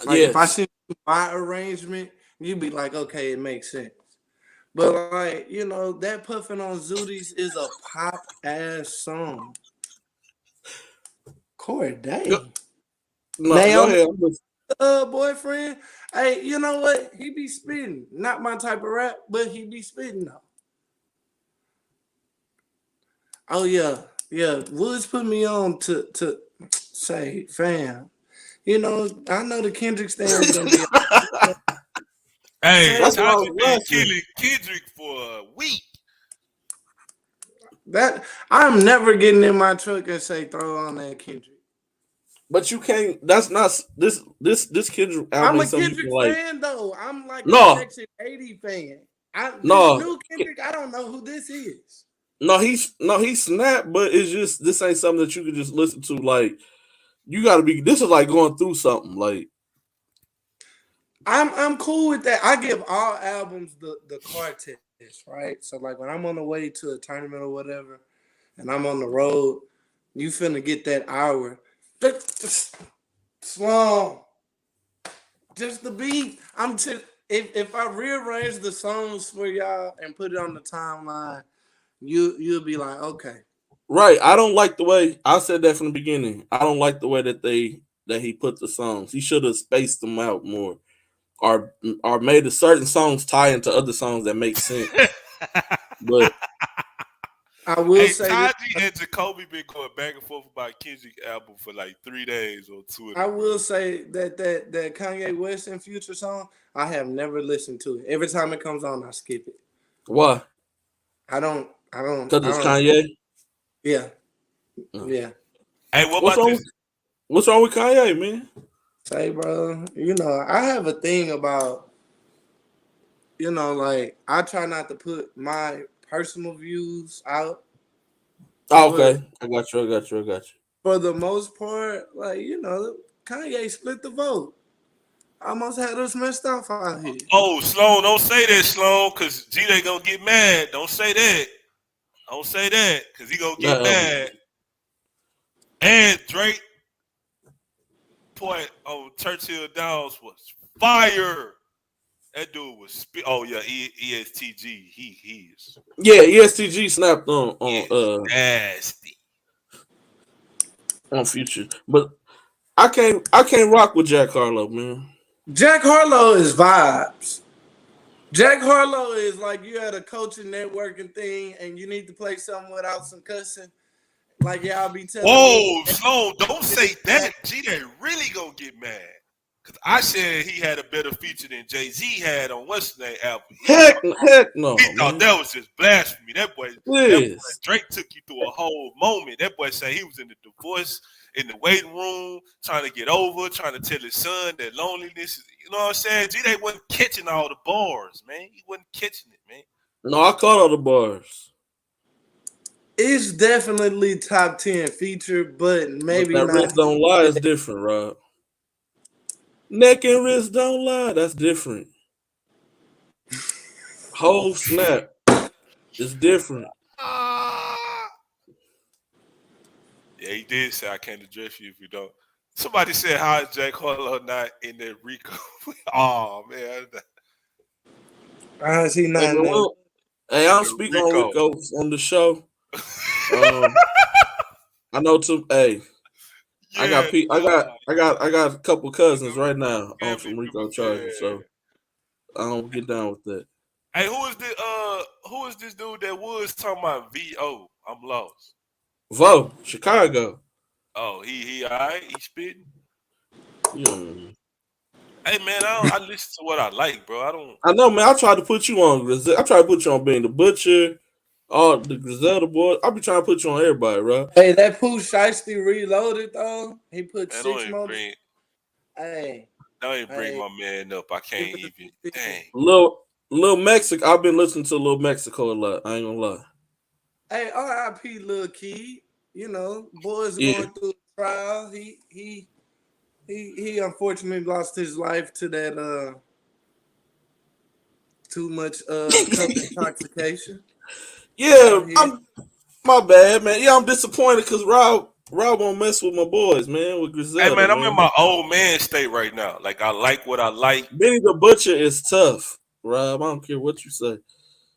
Speaker 7: Like, if I send you my arrangement, you'd be like, okay, it makes sense. But, like, you know, that Puffin' on Zooties is a pop ass song. Corey, dang.
Speaker 2: No, go ahead.
Speaker 7: Boyfriend. Hey, you know what? He be spitting. Not my type of rap, but he be spitting though. Oh yeah. Woods put me on to say, fam. You know, I know the Kendrick stand gonna be.
Speaker 6: Hey, that's how been killing Kendrick for a week.
Speaker 7: That I'm never getting in my truck and say throw on that Kendrick.
Speaker 2: But you can't. That's not this Kendrick album.
Speaker 7: I'm a Kendrick fan though. I'm like a Section 80 fan. This new Kendrick, I don't know who this is.
Speaker 2: No, he snapped, but it's just this ain't something that you can just listen to. Like, you got to be. This is like going through something. Like,
Speaker 7: I'm cool with that. I give all albums the car test, right? So like when I'm on the way to a tournament or whatever, and I'm on the road, you finna get that hour. Slow. Just the beat. If I rearrange the songs for y'all and put it on the timeline, you'll be like, okay.
Speaker 2: Right. I don't like the way I said that from the beginning. I don't like the way that he put the songs. He should have spaced them out more. Or made a certain songs tie into other songs that make sense. But
Speaker 7: I will say
Speaker 6: Taji and Jacoby been going back and forth about Kendrick album for like 3 days on Twitter.
Speaker 7: I will say that Kanye West and Future song, I have never listened to it. Every time it comes on, I skip it.
Speaker 2: Why?
Speaker 7: I don't.
Speaker 2: Because it's Kanye?
Speaker 7: Yeah. Yeah.
Speaker 6: Hey, what's
Speaker 2: wrong with Kanye, man?
Speaker 7: Say, bro, you know, I have a thing about, you know, like, I try not to put my personal views out.
Speaker 2: Oh, okay. I got you.
Speaker 7: For the most part, like, you know, Kanye split the vote. Almost had us messed up out here.
Speaker 6: Oh, Sloan, don't say that, Sloan, because G-Day gonna get mad. Don't say that. Don't say that, because he gonna get mad. And Drake point on Churchill Downs was fire. That dude was ESTG. He is.
Speaker 2: Yeah, ESTG snapped on
Speaker 6: nasty
Speaker 2: on Future, but I can't rock with Jack Harlow, man.
Speaker 7: Jack Harlow is vibes. Jack Harlow is like you at a coaching networking thing and you need to play something without some cussing. Like y'all be telling
Speaker 6: me. Whoa, Sloan, don't say that. G, they really gonna get mad. Cause I said he had a better feature than Jay-Z had on what's the name album.
Speaker 2: Heck no,
Speaker 6: He thought
Speaker 2: man.
Speaker 6: that was just blasphemy. That boy
Speaker 2: Yes.
Speaker 6: Drake took you through a whole moment. That boy said he was in the divorce, in the waiting room, trying to get over, trying to tell his son that loneliness is, you know what I'm saying? G, they wasn't catching all the bars, man. He wasn't catching it, man.
Speaker 2: No, I caught all the bars.
Speaker 7: It's definitely top 10 feature, but maybe
Speaker 2: But that
Speaker 7: not.
Speaker 2: wrist don't lie is different, Rob. Neck and wrist don't lie. That's different. Whole snap. It's different.
Speaker 6: Yeah, he did say I can't address you if you don't. Somebody said, how is Jack Harlow not in that Rico? Oh, man.
Speaker 7: How is he not
Speaker 2: Hey,
Speaker 7: in there?
Speaker 2: hey, I don't speak on Rico on the show. I know too. Hey,
Speaker 6: Yeah,
Speaker 2: I got a couple cousins right now on some Rico charges, so I don't get down with that.
Speaker 6: Hey, who is this dude that was talking about VO? I'm lost.
Speaker 2: Vo, Chicago.
Speaker 6: Oh, he all right? He spitting?
Speaker 2: Yeah.
Speaker 6: Hey, man, I listen to what I like, bro.
Speaker 2: I know, man. I tried to put you on Griselda. I tried to put you on Being the Butcher, all the Griselda boys. I be trying to put you on everybody, bro.
Speaker 7: Hey, that Pooh Shiesty reloaded though. He put
Speaker 6: Man,
Speaker 7: 6 more.
Speaker 6: Don't even bring my man up. I can't even. Dang.
Speaker 2: Lil Mexico. I've been listening to Lil Mexico a lot. I ain't gonna lie.
Speaker 7: Hey, R.I.P. Lil Key. You know, boys
Speaker 2: Yeah.
Speaker 7: going through a trial. He unfortunately lost his life to that too much coke intoxication.
Speaker 2: Yeah, my bad, man. Yeah, I'm disappointed because Rob won't mess with my boys, man. With Griselda,
Speaker 6: Hey, man, I'm in my old man state right now. Like, I like what I like.
Speaker 2: Benny the Butcher is tough, Rob. I don't care what you say.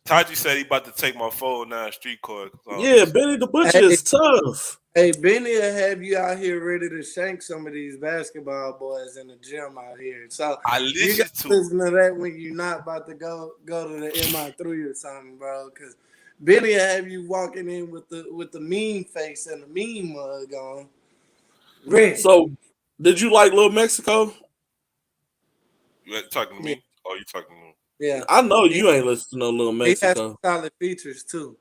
Speaker 6: Taji said he about to take my 409 street card.
Speaker 2: Yeah, Benny the Butcher is tough.
Speaker 7: Hey, Benny will have you out here ready to shank some of these basketball boys in the gym out here. So
Speaker 6: I
Speaker 7: you got to listen to that when you're not about to go to the MI3 or something, bro. Because Benny will have you walking in with the mean face and the mean mug on. Ready.
Speaker 2: So, did you like Lil Mexico?
Speaker 6: You talking to me? Or you talking to me?
Speaker 7: Yeah.
Speaker 2: I know you ain't listening to Lil Mexico.
Speaker 7: He has some solid features too.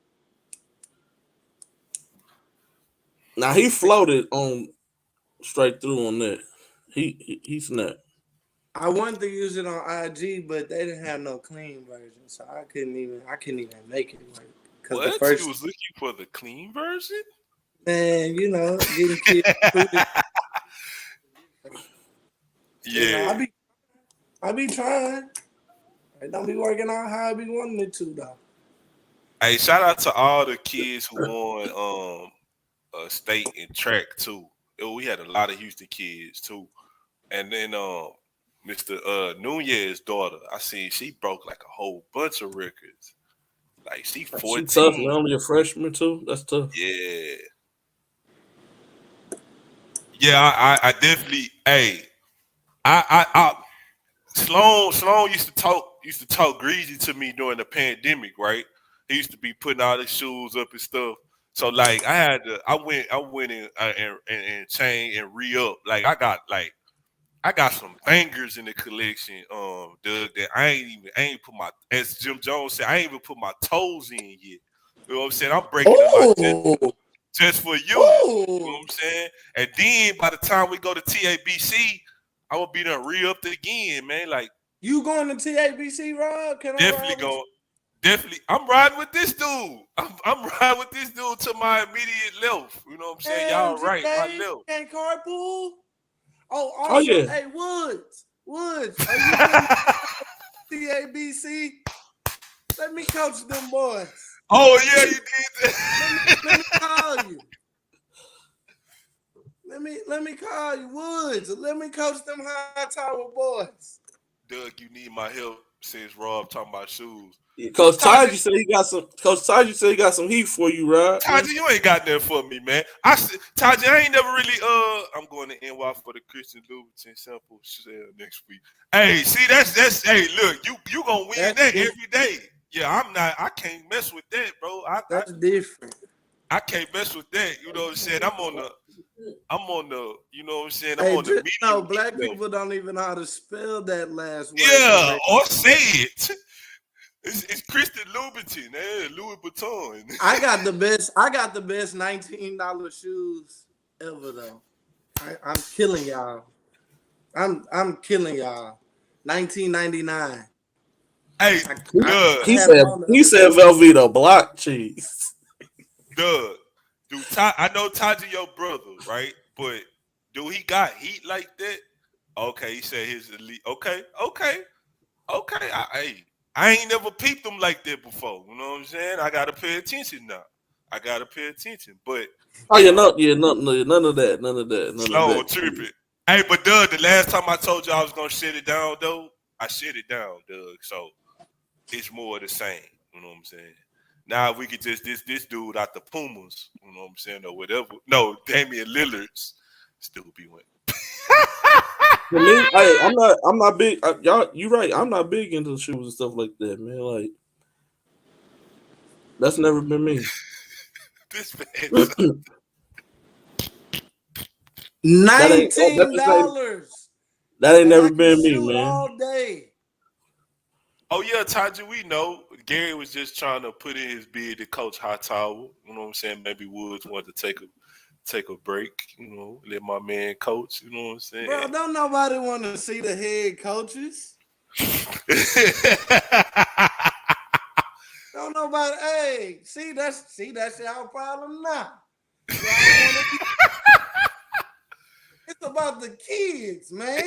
Speaker 2: Now he floated on straight through on that. He snapped.
Speaker 7: I wanted to use it on IG, but they didn't have no clean version, so I couldn't even make it work.
Speaker 6: What? You was looking for the clean version?
Speaker 7: Man, you know, getting kids.
Speaker 6: Yeah.
Speaker 7: You know, I be trying. It don't be working out how I be wanting it to though.
Speaker 6: Hey, shout out to all the kids who won state and track too. We had a lot of Houston kids too. And then Mr. Nunez's daughter, I seen she broke like a whole bunch of records. Like she 14.
Speaker 2: She tough, and only a freshman too. That's tough.
Speaker 6: Yeah. Yeah, I definitely. Hey, I Sloan used to talk greasy to me during the pandemic, right? He used to be putting all his shoes up and stuff. So like I went and chain and re-up. Like I got some bangers in the collection, Doug, that I ain't put my, as Jim Jones said, I ain't even put my toes in yet. You know what I'm saying? I'm breaking them out just for you. You know what I'm saying? And then by the time we go to TABC, I will be done re-upped again, man. Like,
Speaker 7: you going to TABC, Rob? Can
Speaker 6: definitely go. Definitely, I'm riding with this dude. I'm riding with this dude to my immediate left. You know what I'm saying? Y'all right, my left.
Speaker 7: Can't carpool. Oh yeah. Hey, Woods. TABC. Let me coach them boys.
Speaker 6: Oh yeah, you did that.
Speaker 7: Let me call you. Let me call you, Woods. Let me coach them high tower boys.
Speaker 6: Doug, you need my help since Rob talking about shoes.
Speaker 2: Coach Taji said he got some heat for you, right?
Speaker 6: Taji, you ain't got nothing for me, man. Taji, I ain't never really I'm going to NY for the Christian Louboutin sample sale next week. Hey, see that's hey, look, you gonna win that every day. Yeah, I can't mess with that, bro.
Speaker 7: That's different.
Speaker 6: I can't mess with that. You know what I'm saying? I'm on the I'm on the, you know what I'm saying? I'm
Speaker 7: Hey,
Speaker 6: on the
Speaker 7: just know
Speaker 6: medium
Speaker 7: black
Speaker 6: level.
Speaker 7: people don't even know how to spell that last word.
Speaker 6: Yeah, or say it. It's Christian Louboutin, Louis Vuitton.
Speaker 7: I got the best $19 shoes ever though. I'm killing y'all. I'm killing y'all. 1999.
Speaker 6: Hey, Doug,
Speaker 2: He
Speaker 7: had them
Speaker 2: said
Speaker 7: on the
Speaker 2: he
Speaker 7: other
Speaker 2: said
Speaker 7: day.
Speaker 2: Velveeta block cheese.
Speaker 6: Doug, dude, I know Taji your brother, right? But do he got heat like that? Okay, he said his elite. Okay. I ain't never peeped him like that before. You know what I'm saying? I gotta pay attention now. I gotta pay attention. But
Speaker 2: Oh yeah, none of that.
Speaker 6: tripping. Hey, but Doug, the last time I told you I was gonna shut it down, though, I shut it down, Doug. So it's more of the same. You know what I'm saying? Now if we could just this dude out the Pumas, you know what I'm saying, or whatever. No, Damian Lillard's still be winning.
Speaker 2: For me, I'm not big. Y'all, you right. I'm not big into shoes and stuff like that, man. Like that's never been me.
Speaker 6: This man.
Speaker 7: $19.
Speaker 2: That ain't
Speaker 7: And
Speaker 2: never
Speaker 7: I can
Speaker 2: been me,
Speaker 7: shoot
Speaker 2: man.
Speaker 7: all day.
Speaker 6: Oh yeah, Taji, we know. Gary was just trying to put in his bid to coach Hightower. You know what I'm saying? Maybe Woods wanted to take a break, you know, let my man coach, you know what I'm saying?
Speaker 7: Bro, don't nobody want to see the head coaches. Don't nobody. Hey, see that's y'all problem now. It's about the kids, man.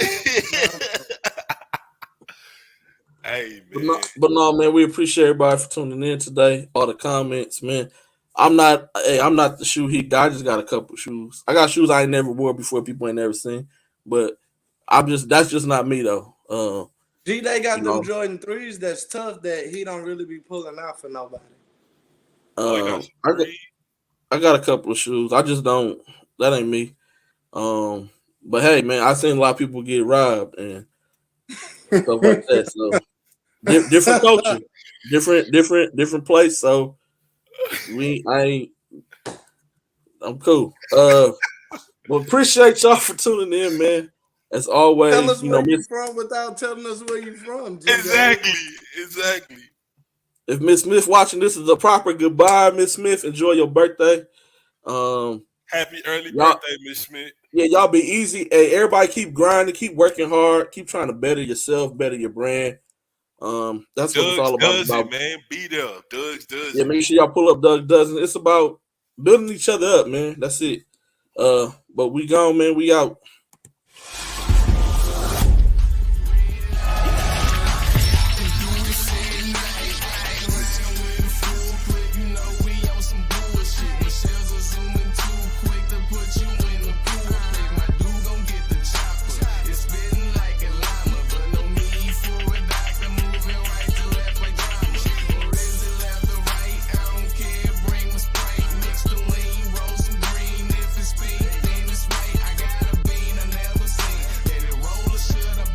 Speaker 6: Hey, man.
Speaker 2: But no, man, we appreciate everybody for tuning in today. All the comments, man. I'm not the shoe heat guy. I just got a couple shoes. I got shoes I ain't never wore before, people ain't never seen. But that's just not me though.
Speaker 7: G-Day got them Jordan 3s that's tough that he don't really be pulling out for nobody.
Speaker 2: I got a couple of shoes. I just don't. That ain't me. But hey, man, I seen a lot of people get robbed and stuff like that. So different culture, different place. So I'm cool. Well, appreciate y'all for tuning in, man. As always,
Speaker 7: tell us where you from without telling us where you from. G-Day.
Speaker 6: Exactly.
Speaker 2: If Miss Smith watching, this is a proper goodbye, Miss Smith. Enjoy your birthday.
Speaker 6: Happy early birthday, Miss Smith.
Speaker 2: Yeah, y'all be easy. Hey, everybody keep grinding, keep working hard, keep trying to better yourself, better your brand. That's what it's all about.
Speaker 6: Does it, man. Be there. Does
Speaker 2: yeah, make sure y'all pull up Doug Dozen. It's about building each other up, man. That's it. But we gone, man. We out.